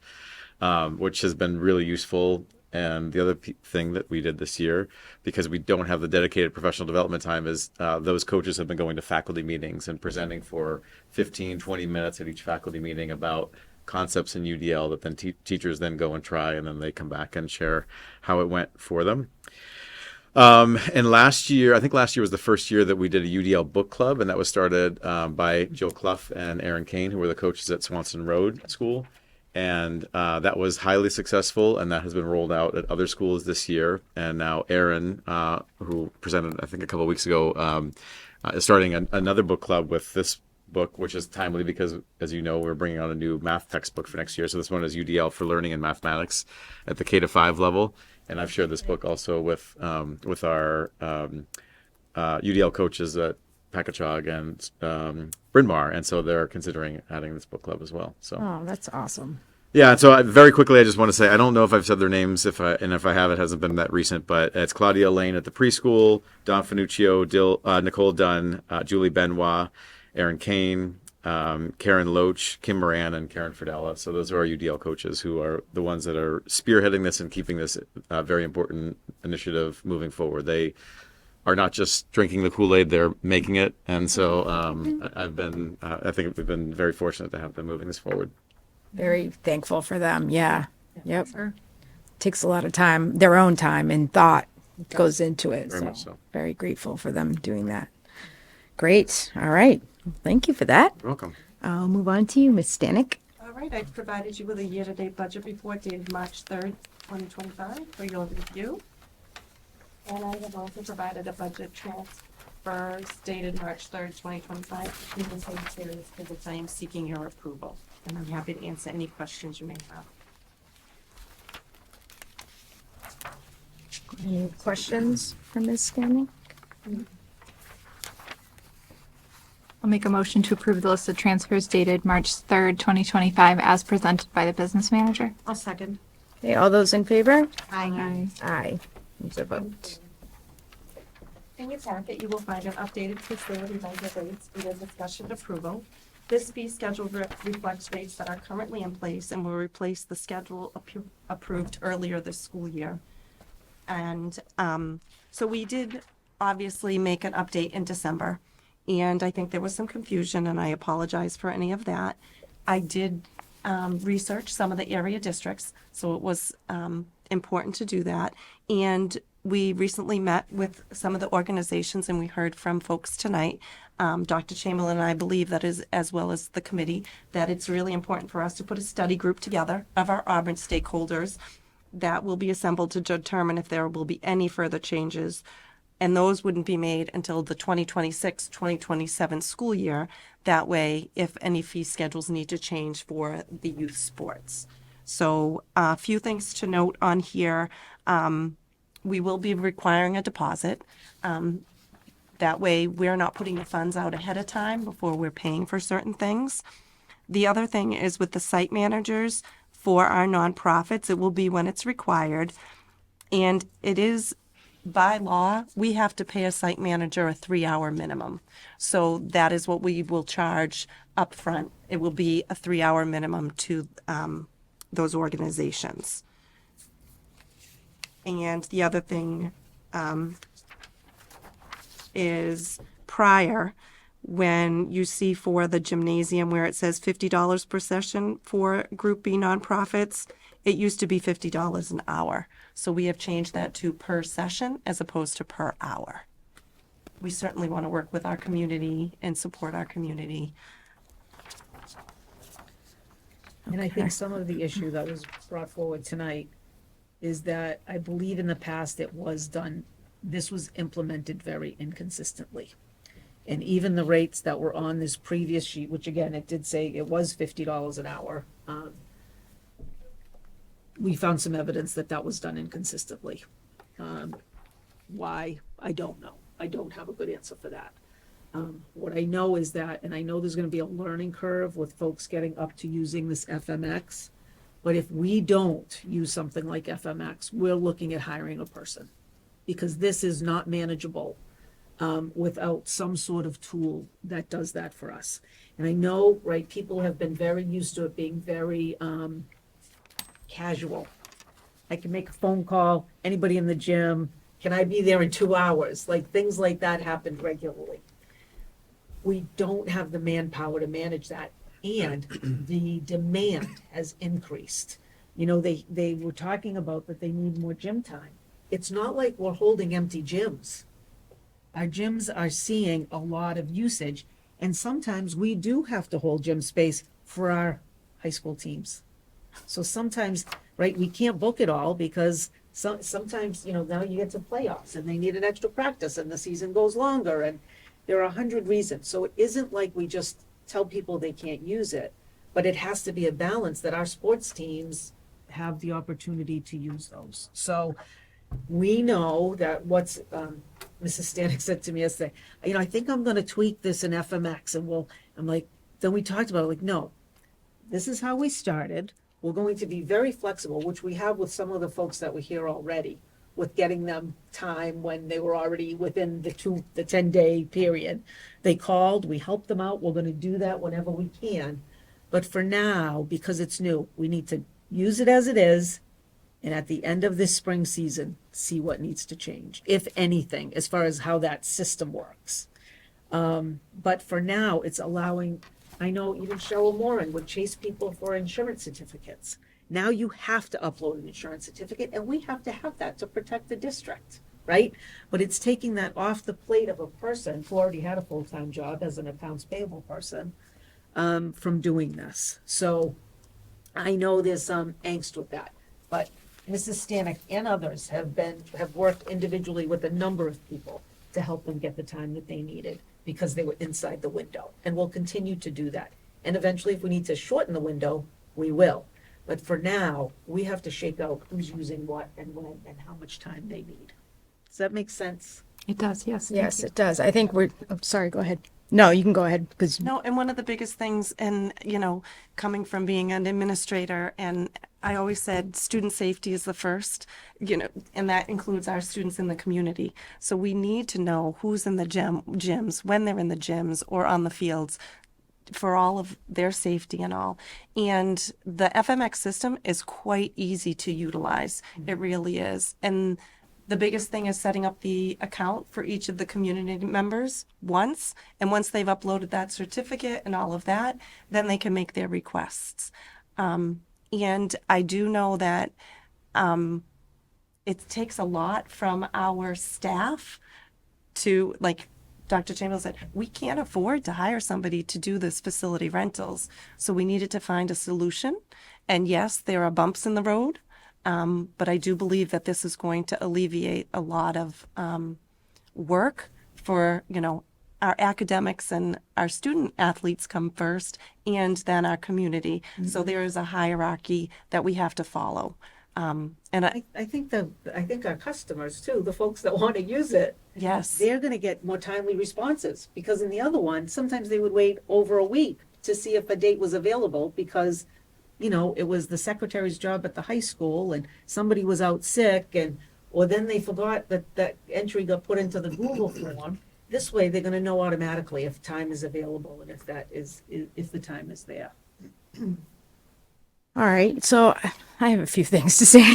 which has been really useful. And the other thing that we did this year, because we don't have the dedicated professional development time, is those coaches have been going to faculty meetings and presenting for 15, 20 minutes at each faculty meeting about concepts in UDL that then teachers then go and try, and then they come back and share how it went for them. And last year, I think last year was the first year that we did a UDL book club, and that was started by Jill Clough and Aaron Kane, who were the coaches at Swanson Road School. And that was highly successful, and that has been rolled out at other schools this year. And now Aaron, who presented, I think, a couple of weeks ago, is starting another book club with this book, which is timely because, as you know, we're bringing on a new math textbol for next year. So this one is UDL for Learning in Mathematics at the K-5 level. And I've shared this book also with our UDL coaches at Packagug and Bryn Mawr, and so they're considering adding this book club as well. So, Oh, that's awesome. yeah. So very quickly, I just want to say I don't know if I've said their names. If I have, it hasn't been that recent. But it's Claudia Lane at the preschool, Don Finuccio, Nicole Dunn, Julie Benoit, Aaron Kane, Karen Loach, Kim Moran, and Karen Fidella. So those are our UDL coaches who are the ones that are spearheading this and keeping this very important initiative moving forward. They are not just drinking the Kool-Aid, they're making it. And so I think we've been very fortunate to have them moving this forward. Very thankful for them. Yeah. Yep. Takes a lot of time, their own time and thought goes into it. Very much so. Very grateful for them doing that. Great. All right. Thank you for that. You're welcome. I'll move on to you, Ms. Stanek. All right, I've provided you with a year-to-date budget report dated March 3rd, 2025 for your review. And I have also provided a budget transfers dated March 3rd, 2025 in the same series for which I am seeking your approval. And I'm happy to answer any questions you may have. Any questions for Ms. Stanek? I'll make a motion to approve the list of transfers dated March 3rd, 2025 as presented by the business manager. I'll second. Okay, all those in favor? Aye. Aye. There's a vote. In your packet, you will find an updated facility budget rates for your discussion approval. This fee schedule reflects rates that are currently in place and will replace the schedule approved earlier this school year. And so we did obviously make an update in December, and I think there was some confusion, and I apologize for any of that. I did research some of the area districts, so it was important to do that. And we recently met with some of the organizations, and we heard from folks tonight. Dr. Chamberlain and I believe that is, as well as the committee, that it's really important for us to put a study group together of our Auburn stakeholders that will be assembled to determine if there will be any further changes. And those wouldn't be made until the 2026-2027 school year. That way, if any fee schedules need to change for the youth sports. So a few things to note on here. We will be requiring a deposit. That way, we're not putting the funds out ahead of time before we're paying for certain things. The other thing is with the site managers for our nonprofits, it will be when it's required. And it is by law, we have to pay a site manager a 3-hour minimum. So that is what we will charge up front. It will be a 3-hour minimum to those organizations. And the other thing is prior, when you see for the gymnasium where it says $50 per session for Group B nonprofits, it used to be $50 an hour. So we have changed that to per session as opposed to per hour. We certainly want to work with our community and support our community. And I think some of the issue that was brought forward tonight is that I believe in the past it was done, this was implemented very inconsistently. And even the rates that were on this previous sheet, which again, it did say it was $50 an hour, we found some evidence that that was done inconsistently. Why? I don't know. I don't have a good answer for that. What I know is that, and I know there's going to be a learning curve with folks getting up to using this FMX, but if we don't use something like FMX, we're looking at hiring a person because this is not manageable without some sort of tool that does that for us. And I know, right, people have been very used to it being very casual. I can make a phone call, anybody in the gym, can I be there in 2 hours? Like things like that happen regularly. We don't have the manpower to manage that. And the demand has increased. You know, they were talking about that they need more gym time. it's not like we're holding empty gyms. Our gyms are seeing a lot of usage, and sometimes we do have to hold gym space for our high school teams. So sometimes, right, we can't book it all because sometimes, now you get to playoffs and they need an extra practice and the season goes longer and there are 100 reasons. So it isn't like we just tell people they can't use it, but it has to be a balance that our sports teams have the opportunity to use those. So we know that what's Mrs. Stanek said to me yesterday, I think I'm going to tweak this in FMX, and I'm like, then we talked about it, like, no, this is how we started. We're going to be very flexible, which we have with some of the folks that were here already, with getting them time when they were already within the 10-day period. They called, we helped them out. We're going to do that whenever we can. But for now, because it's new, we need to use it as it is. And at the end of this spring season, see what needs to change, if anything, as far as how that system works. But for now, it's allowing, I know even Cheryl Moran would chase people for insurance certificates. Now you have to upload an insurance certificate, and we have to have that to protect the district, right? But it's taking that off the plate of a person who already had a full-time job as an accounts payable person from doing this. So I know there's some angst with that, but Mrs. Stanek and others have worked individually with a number of people to help them get the time that they needed because they were inside the window, and we'll continue to do that. And eventually, if we need to shorten the window, we will. But for now, we have to shake out who's using what and when and how much time they need. Does that make sense? It does, yes. Yes, it does. I think sorry, go ahead. No, you can go ahead because. No, and one of the biggest things, and coming from being an administrator, and I always said student safety is the first, and that includes our students in the community. So we need to know who's in the gyms, when they're in the gyms or on the fields, for all of their safety and all. And the FMX system is quite easy to utilize. It really is. And the biggest thing is setting up the account for each of the community members once. And once they've uploaded that certificate and all of that, then they can make their requests. And I do know that it takes a lot from our staff to, like Dr. Chamberlain said, we can't afford to hire somebody to do this facility rentals. So we needed to find a solution. And yes, there are bumps in the road. But I do believe that this is going to alleviate a lot of work for, our academics, and our student athletes come first, and then our community. Mm-hmm. So there is a hierarchy that we have to follow. And I think our customers too, the folks that want to use it, yes, they're going to get more timely responses, because in the other one, sometimes they would wait over a week to see if a date was available because it was the secretary's job at the high school and somebody was out sick, or then they forgot that entry got put into the Google form. This way, they're going to know automatically if time is available and if the time is there. All right, so I have a few things to say.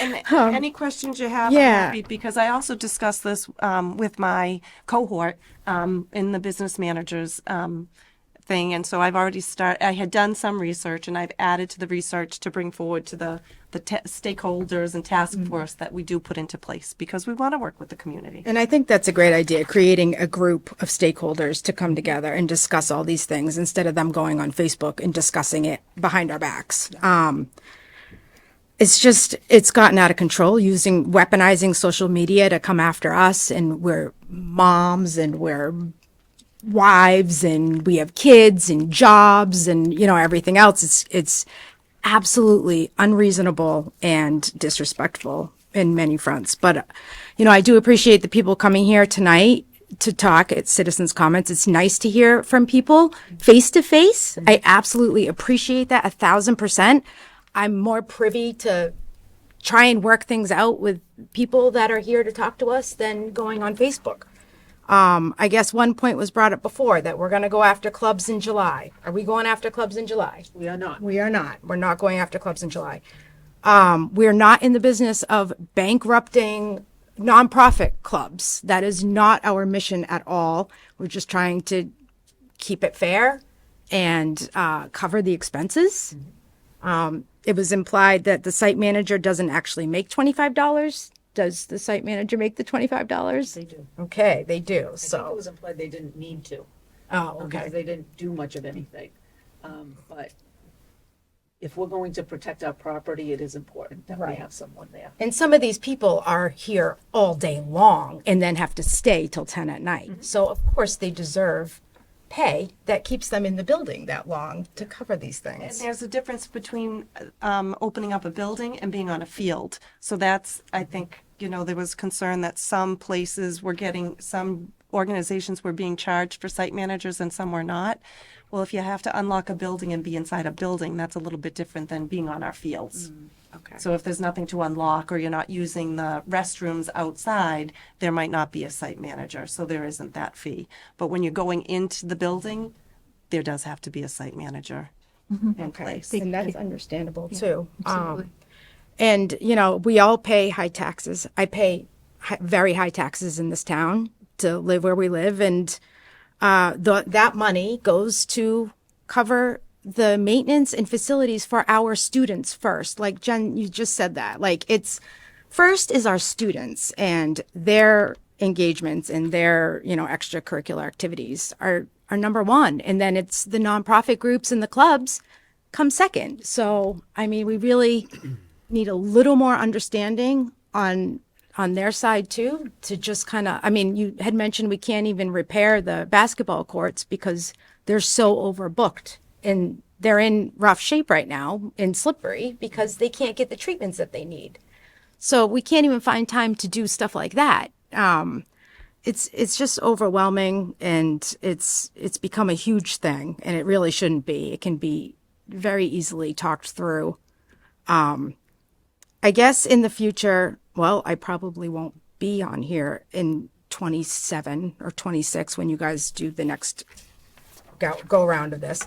And any questions you have, yeah. I'm happy, because I also discussed this with my cohort in the business managers thing. And so I've already I had done some research, and I've added to the research to bring forward to the stakeholders and task force that we do put into place, because we want to work with the community. And I think that's a great idea, creating a group of stakeholders to come together and discuss all these things instead of them going on Facebook and discussing it behind our backs. It's gotten out of control, weaponizing social media to come after us, and we're moms and we're wives and we have kids and jobs and everything else. It's absolutely unreasonable and disrespectful in many fronts. But I do appreciate the people coming here tonight to talk at Citizens Comments. It's nice to hear from people face to face. I absolutely appreciate that 1,000%. I'm more privy to try and work things out with people that are here to talk to us than going on Facebook. I guess one point was brought up before that we're going to go after clubs in July. Are we going after clubs in July? We are not. We are not. We're not going after clubs in July. We're not in the business of bankrupting nonprofit clubs. That is not our mission at all. We're just trying to keep it fair and cover the expenses. It was implied that the site manager doesn't actually make $25 does the site manager make the $25? They do. Okay, they do, I think it so. was implied they didn't need to. Oh, okay. Because they didn't do much of anything. But if we're going to protect our property, it is important that we Right. have someone there. And some of these people are here all day long and then have to stay till 10 at night. So of course they deserve pay that keeps them in the building that long to cover these And things. there's a difference between opening up a building and being on a field. So that's, I think, there was concern that some places were some organizations were being charged for site managers and some were not. Well, if you have to unlock a building and be inside a building, that's a little bit different than being on our fields. Okay. So if there's nothing to unlock or you're not using the restrooms outside, there might not be a site manager, so there isn't that fee. But when you're going into the building, there does have to be a site manager in place. And that's understandable Yeah, too. absolutely. And, we all pay high taxes. I pay very high taxes in this town to live where we live. And that money goes to cover the maintenance and facilities for our students first. Like Jen, you just said that. Like first is our students and their engagements and their, extracurricular activities are number one. And then it's the nonprofit groups and the clubs come second. So, we really need a little more understanding on their side too, to just kind of, you had mentioned we can't even repair the basketball courts because they're so overbooked and they're in rough shape right now and slippery because they can't get the treatments that they need. So we can't even find time to do stuff like that. It's just overwhelming and it's become a huge thing and it really shouldn't be. It can be very easily talked through. I guess in the future, well, I probably won't be on here in 27 or 26 when you guys do the next go around of this.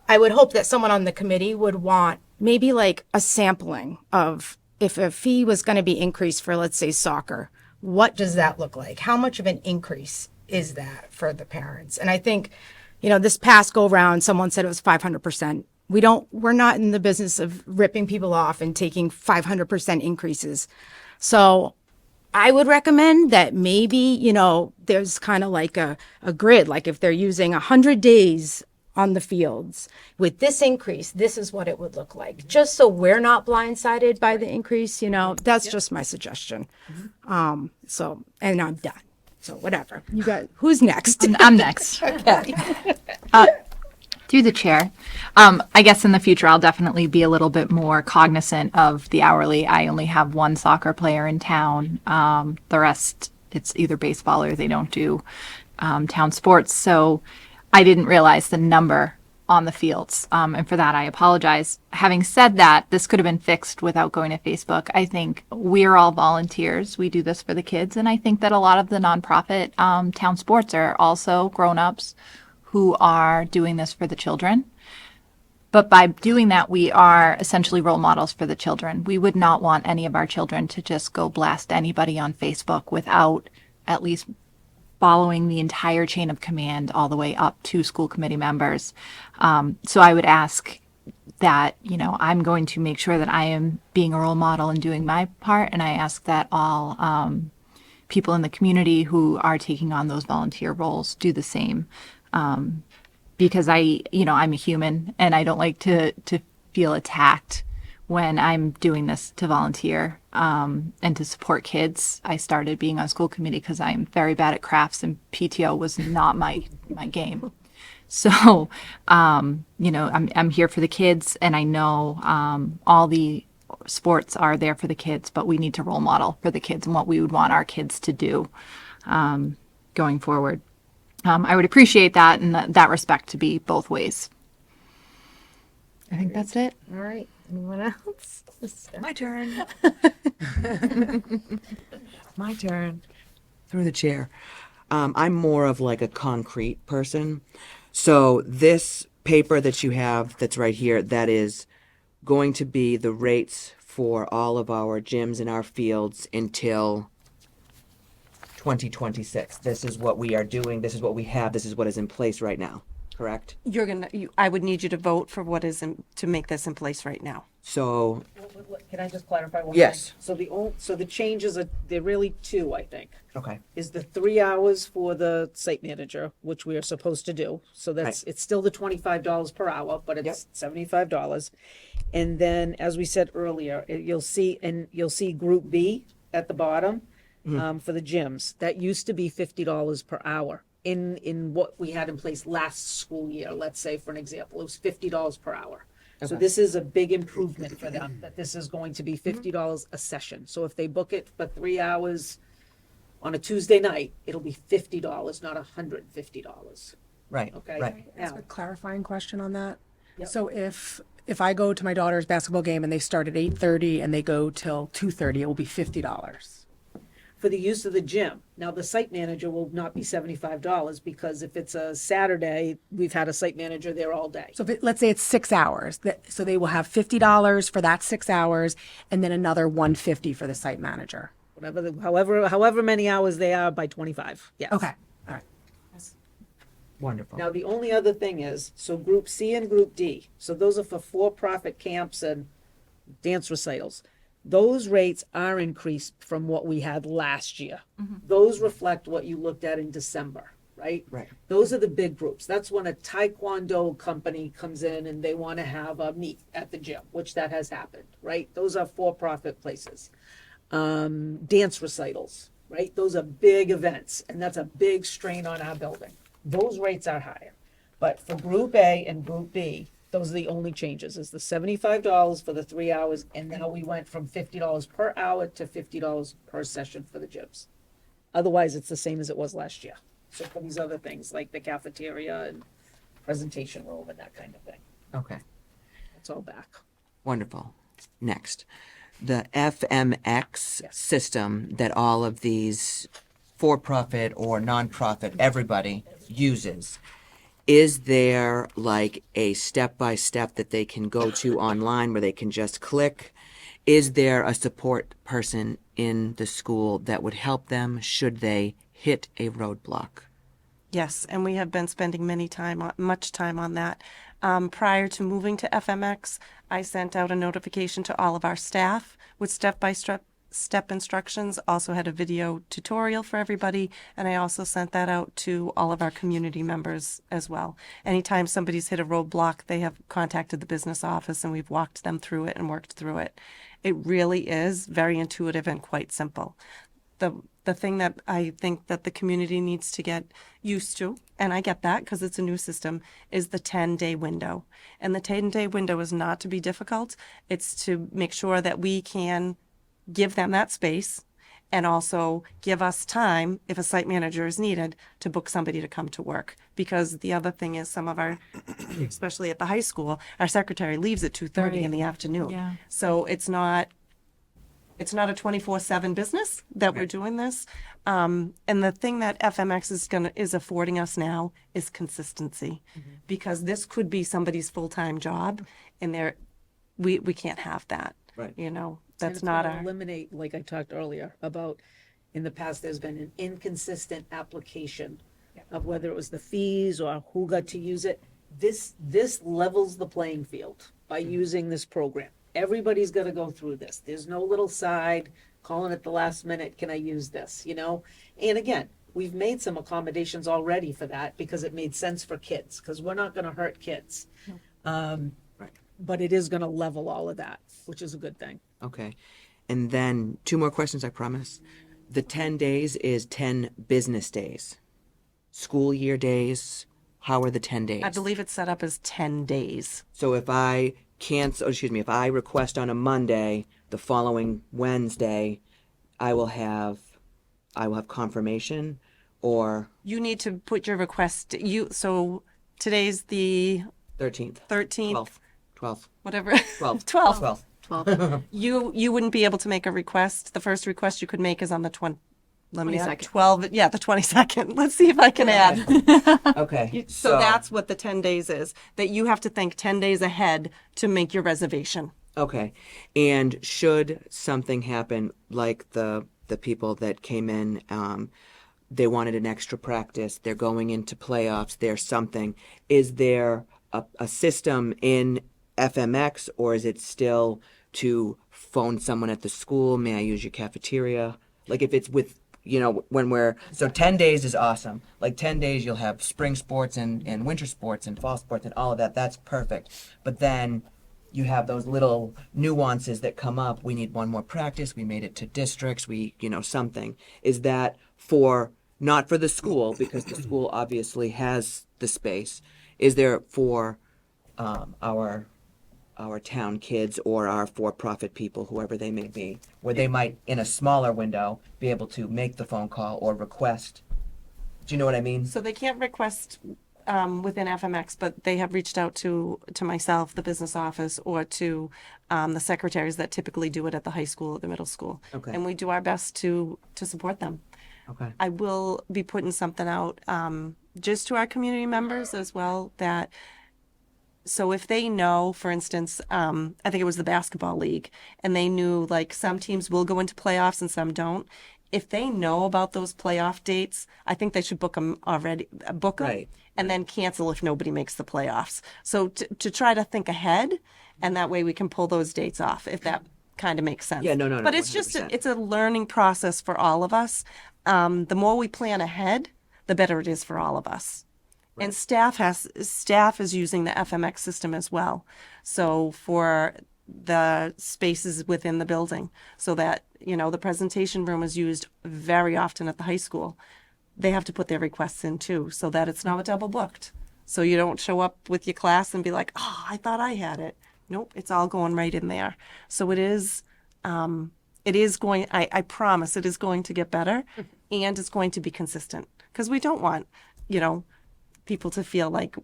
I would hope that someone on the committee would want maybe like a sampling of if a fee was going to be increased for, let's say, soccer, what does that look like? How much of an increase is that for the parents? And I think, this past go round, someone said it was 500%. We're not in the business of ripping people off and taking 500% increases. So I would recommend that maybe, there's kind of like a grid, like if they're using 100 days on the fields with this increase, this is what it would look like. Just so we're not blindsided by the increase, that's just my suggestion. So, and I'm done. So whatever. You guys, who's next? I'm next. Okay. Through the chair. I guess in the future, I'll definitely be a little bit more cognizant of the hourly. I only have one soccer player in town. The rest, it's either baseball or they don't do town sports. So I didn't realize the number on the fields. And for that, I apologize. Having said that, this could have been fixed without going to Facebook. I think we're all volunteers. We do this for the kids. And I think that a lot of the nonprofit town sports are also grown-ups who are doing this for the children. But by doing that, we are essentially role models for the children. We would not want any of our children to just go blast anybody on Facebook without at least following the entire chain of command all the way up to school committee members. So I would ask that, I'm going to make sure that I am being a role model and doing my part. And I ask that all people in the community who are taking on those volunteer roles do the same. Because I'm a human and I don't like to feel attacked when I'm doing this to volunteer and to support kids. I started being on school committee because I'm very bad at crafts and PTO was not my game. So, I'm here for the kids and I know all the sports are there for the kids, but we need to role model for the kids and what we would want our kids to do going forward. I would appreciate that and that respect to be both ways. I think that's it. All right. Anyone else? My turn. My turn. Through the chair. I'm more of like a concrete person. So this paper that you have that's right here, that is going to be the rates for all of our gyms and our fields until 2026. This is what we are doing. This is what we have. This is what is in place right now. Correct? I would need you to vote for what is to make this in place right now. So, Can I just clarify one Yes. thing? So the changes are, they're really two, I think. okay. Is the 3 hours for the site manager, which we are supposed to do. So that's, it's still the $25 per hour, but it's $75. And then, as we said earlier, you'll see Group B at the bottom, for the gyms. That used to be $50 per hour. In what we had in place last school year, let's say, for an example, it was $50 per hour. So Okay. this is a big improvement for them, that this is going to be $50 a session. So if they book it for 3 hours on a Tuesday night, it'll be $50, not $150. Right. Okay. Right. Ask a clarifying question on that. Yep. So if I go to my daughter's basketball game and they start at 8:30 and they go till 2:30, it will be $50. For the use of the gym. Now, the site manager will not be $75 because if it's a Saturday, we've had a site manager there all day. So let's say it's 6 hours, so they will have $50 for that 6 hours and then another $150 for the site manager. However many hours they are by 25. Yes. Okay. All right. Wonderful. Now, the only other thing is, so Group C and Group D, so those are for for-profit camps and dance recitals. Those rates are increased from what we had last year. Those reflect what you looked at in December, right? Right. Those are the big groups. That's when a Taekwondo company comes in and they want to have a meet at the gym, which that has happened, right? Those are for-profit places. Dance recitals, right? Those are big events, and that's a big strain on our building. Those rates are higher. But for Group A and Group B, those are the only changes, is the $75 for the 3 hours, and now we went from $50 per hour to $50 per session for the gyms. Otherwise, it's the same as it was last year. So for these other things, like the cafeteria and presentation room and that kind of thing, Okay. it's all back. Wonderful. Next, the FMX system that all of these for-profit or nonprofit, everybody uses. Is there like a step-by-step that they can go to online where they can just click? Is there a support person in the school that would help them should they hit a roadblock? Yes, and we have been spending much time on that. Prior to moving to FMX, I sent out a notification to all of our staff with step instructions, also had a video tutorial for everybody, and I also sent that out to all of our community members as well. Anytime somebody's hit a roadblock, they have contacted the business office and we've walked them through it and worked through it. It really is very intuitive and quite simple. The thing that I think that the community needs to get used to, and I get that because it's a new system, is the 10-day window. And the 10-day window is not to be difficult. It's to make sure that we can give them that space and also give us time, if a site manager is needed, to book somebody to come to work. Because the other thing is some of our, especially at the high school, our secretary leaves at 2:30 in the afternoon. Yeah. So it's not a 24/7 business that we're doing this. And the thing that FMX is affording us now is consistency. Because this could be somebody's full-time job and we can't have that. Right. You know, And that's it's not gonna our. eliminate, like I talked earlier about, in the past, there's been an inconsistent application of whether it was the fees or who got to use it. This levels the playing field by using this program. Everybody's got to go through this. There's no little side calling at the last minute, can I use this, you know? And again, we've made some accommodations already for that because it made sense for kids, because we're not going to hurt kids. But it is going to level all of that, which is a good thing. Okay. And then 2 more questions, I promise. The 10 days is 10 business days. School year days, how are the 10 days? I believe it's set up as 10 days. So if I if I request on a Monday, the following Wednesday, I will have confirmation, or You need to put your request. So today's the 13th. 13th. 12th. Whatever. 12th. 12th. 12th. You wouldn't be able to make a request. The first request you could make is on the 22nd. 12. Yeah, the 22nd. Let's see if I can add. Okay. So that's what the 10 days is. That you have to think 10 days ahead to make your reservation. Okay. And should something happen, like the people that came in, they wanted an extra practice, they're going into playoffs, there's something, is there a system in FMX, or is it still to phone someone at the school? May I use your cafeteria? Like if it's with, when we're, so 10 days is awesome. Like 10 days, you'll have spring sports and winter sports and fall sports and all of that. That's perfect. But then you have those little nuances that come up. We need one more practice. We made it to districts. Something. Is that not for the school, because the school obviously has the space. Is there for our town kids or our for-profit people, whoever they may be, where they might, in a smaller window, be able to make the phone call or request? Do you know what I mean? So they can't request within FMX, but they have reached out to myself, the business office, or to the secretaries that typically do it at the high school or the middle school. Okay. And we do our best to support them. Okay. I will be putting something out just to our community members as well, that so if they know, for instance, I think it was the basketball league, and they knew like some teams will go into playoffs and some don't. If they know about those playoff dates, I think they should book them already, Right. and then cancel if nobody makes the playoffs. So to try to think ahead, and that way we can pull those dates off, if that kind of makes sense. Yeah, no, But it's 100%. just, it's a learning process for all of us. The more we plan ahead, the better it is for all of us. And staff is using the FMX system as well. So for the spaces within the building, so that, the presentation room is used very often at the high school. They have to put their requests in too, so that it's not double booked. So you don't show up with your class and be like, oh, I thought I had it. Nope, it's all going right in there. So it is going, I promise it is going to get better, and it's going to be consistent, because we don't want, people to feel like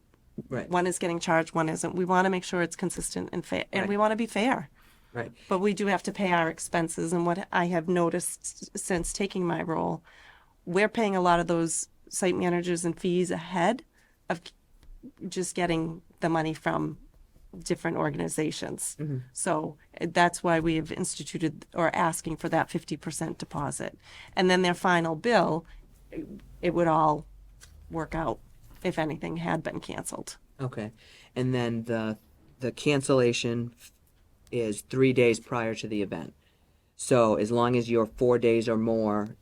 Right. one is getting charged, one isn't. We want to make sure it's consistent and fair, and we want to be fair. Right. But we do have to pay our expenses. And what I have noticed since taking my role, we're paying a lot of those site managers and fees ahead of just getting the money from different organizations. Mm-hmm. So that's why we have instituted or asking for that 50% deposit. And then their final bill, it would all work out if anything had been canceled. Okay. And then the cancellation is 3 days prior to the event. So as long as you're 4 days or more,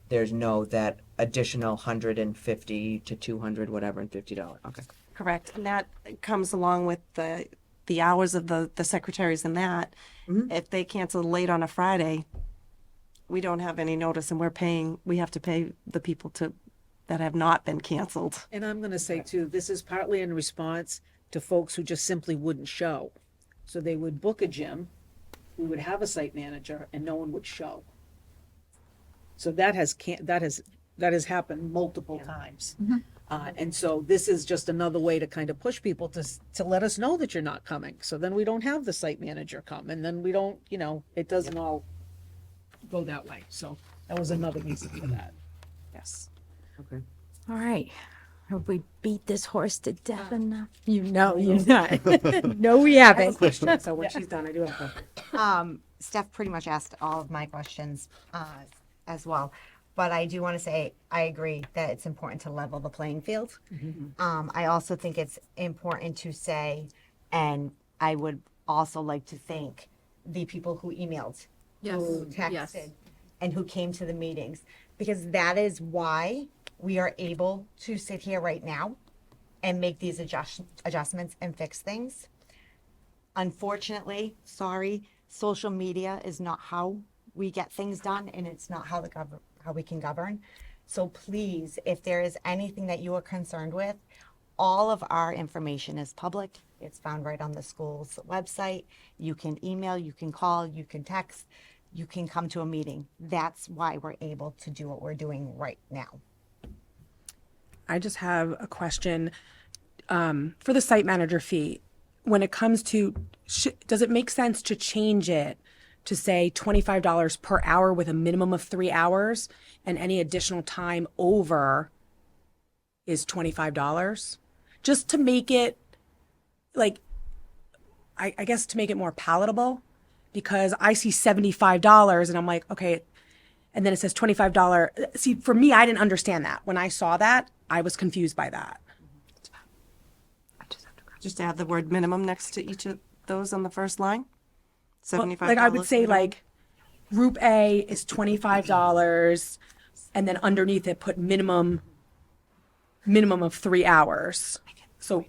there's no that additional $150 to $200 whatever and $50. Okay. Correct. And that comes along with the hours of the secretaries and that. Mm-hmm. If they cancel late on a Friday, we don't have any notice, and we have to pay the people that have not been canceled. And I'm going to say too, this is partly in response to folks who just simply wouldn't show. So they would book a gym, we would have a site manager, and no one would show. So that has happened multiple times. And so this is just another way to kind of push people to let us know that you're not coming. So then we don't have the site manager come, and then we don't, it doesn't all go that way. So that was another reason for that. Yes. Okay. All right. Have we beat this horse to death enough? You're not. No, we haven't. Question. So when she's done, I do have a question. Steph pretty much asked all of my questions as well. But I do want to say, I agree that it's important to level the playing field. I also think it's important to say, and I would also like to thank the people who emailed, who texted, and who came to the meetings, because that is why we are able to sit here right now and make these adjustments and fix things. Unfortunately, social media is not how we get things done, and it's not how we can govern. So please, if there is anything that you are concerned with, all of our information is public. It's found right on the school's website. You can email, you can call, you can text, you can come to a meeting. That's why we're able to do what we're doing right now. I just have a question for the site manager fee. When it comes to, does it make sense to change it to say $25 per hour with a minimum of 3 hours, and any additional time over is $25? Just to make it, like, I guess to make it more palatable, because I see $75 and I'm like, okay, and then it says $25. See, for me, I didn't understand that. When I saw that, I was confused by that. Just add the word minimum next to each of those on the first line? $75. Like I would say minimum? like group A is $25 and then underneath it put minimum of 3 hours. So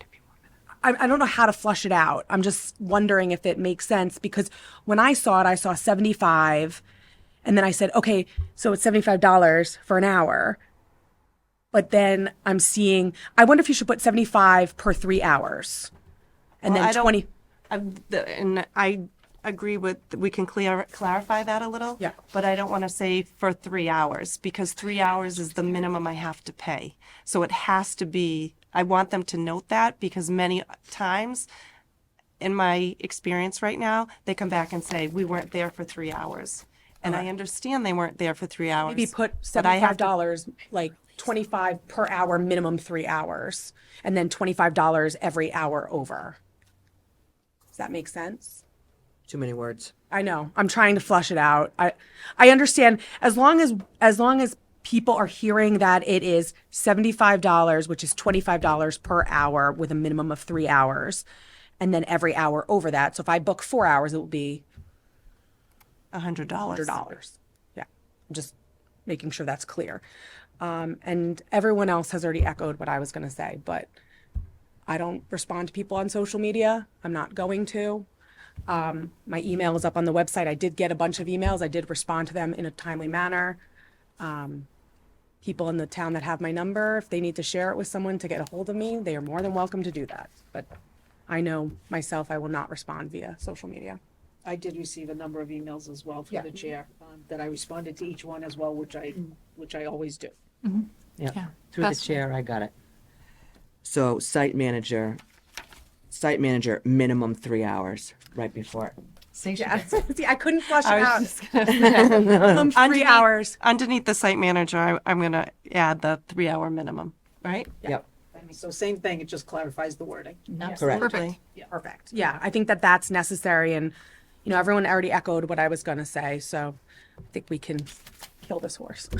I don't know how to flush it out. I'm just wondering if it makes sense because when I saw it, I saw 75 and then I said, okay, so it's $75 for an hour. But then I'm seeing, I wonder if you should put 75 per 3 hours. And Well, I then don't- 20. And I agree with, we can clarify that a little. Yeah. But I don't want to say for 3 hours because 3 hours is the minimum I have to pay. So it has to be, I want them to note that because many times in my experience right now, they come back and say, we weren't there for 3 hours. And I understand they weren't there for 3 hours. Maybe put but I have to- $75, like 25 per hour, minimum 3 hours, and then $25 every hour over. Does that make sense? Too many words. I know. I'm trying to flush it out. I understand as long as people are hearing that it is $75, which is $25 per hour with a minimum of 3 hours, and then every hour over that. So if I book 4 hours, it will be $100. Yeah. I'm just making sure that's clear. And everyone else has already echoed what I was going to say, but I don't respond to people on social media. I'm not going to. My email is up on the website. I did get a bunch of emails. I did respond to them in a timely manner. People in the town that have my number, if they need to share it with someone to get a hold of me, they are more than welcome to do that. But I know myself, I will not respond via social media. I did receive a number of emails as well from the chair, that I responded to each one as well, which I always do. Yeah. Yeah. Through the Best- chair, I got it. So site manager, minimum 3 hours right before it. Yeah. See, I couldn't flush it I was out. just gonna say. 3 hours. Underneath the site manager, I'm going to add the 3 hour minimum, right? Yep. So same thing, it just clarifies the wording. Correct. Perfect. Perfect. Yeah, I think that that's necessary, and everyone already echoed what I was going to say, so I think we can kill this horse.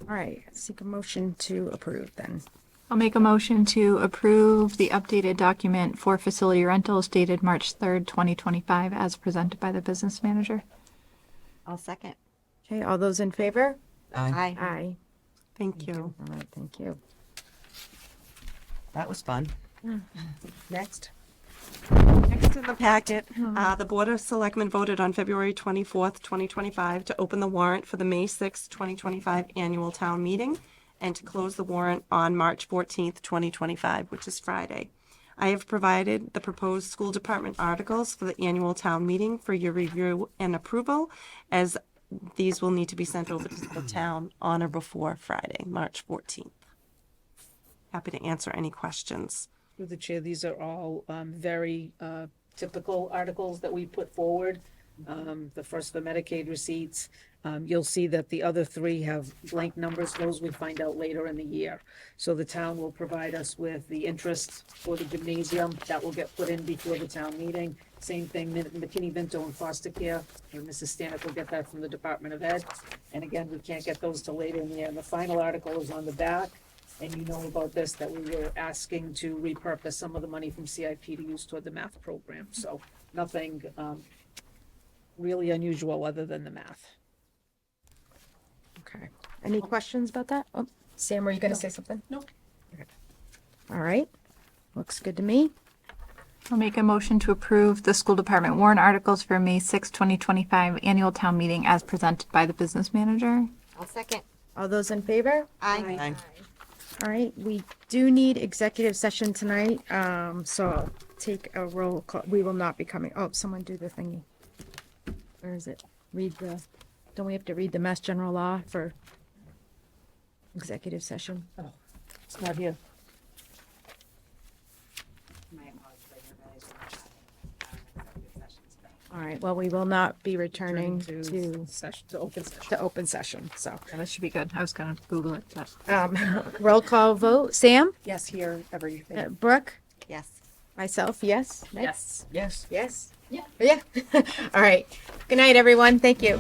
All right, seek a motion to approve then. I'll make a motion to approve the updated document for facility rentals dated March 3rd, 2025, as presented by the business manager. I'll second. Okay, all those in favor? Aye. Aye. Thank you. All right, thank you. That was fun. Next. Next in the packet, the Board of Selectmen voted on February 24th, 2025 to open the warrant for the May 6th, 2025 annual town meeting and to close the warrant on March 14th, 2025, which is Friday. I have provided the proposed school department articles for the annual town meeting for your review and approval, as these will need to be sent over to the town on or before Friday, March 14th. Happy to answer any questions. Through the chair, these are all very typical articles that we put forward. The first, the Medicaid receipts. You'll see that the other three have blank numbers. Those we find out later in the year. So the town will provide us with the interest for the gymnasium. That will get put in before the town meeting. Same thing, McKinney-Vento and foster care. And Mrs. Stanek will get that from the Department of Ed. And again, we can't get those till later in the year. And the final article is on the back. And you know about this, that we were asking to repurpose some of the money from CIP to use toward the math program. So nothing really unusual other than the math. Okay. Any questions about that? Oh, Sam, were you going to say something? No. Okay. All right. Looks good to me. I'll make a motion to approve the school department warrant articles for May 6, 2025 annual town meeting as presented by the business manager. I'll second. All those in favor? Aye. Aye. All right, we do need executive session tonight, so I'll take a roll call. We will not be coming. Oh, someone do the thingy. Where is it? Don't we have to read the Mass General Law for executive session? It's not here. All right, well, we will not be returning To to open session. open session, so. That should be good. I was going to Google it, but. Roll call vote. Sam? Yes, here, everything. Brooke? Yes. Myself, yes? Nick? Yes. Yes. Yes? Yeah. Yeah. All right. Good night, everyone. Thank you.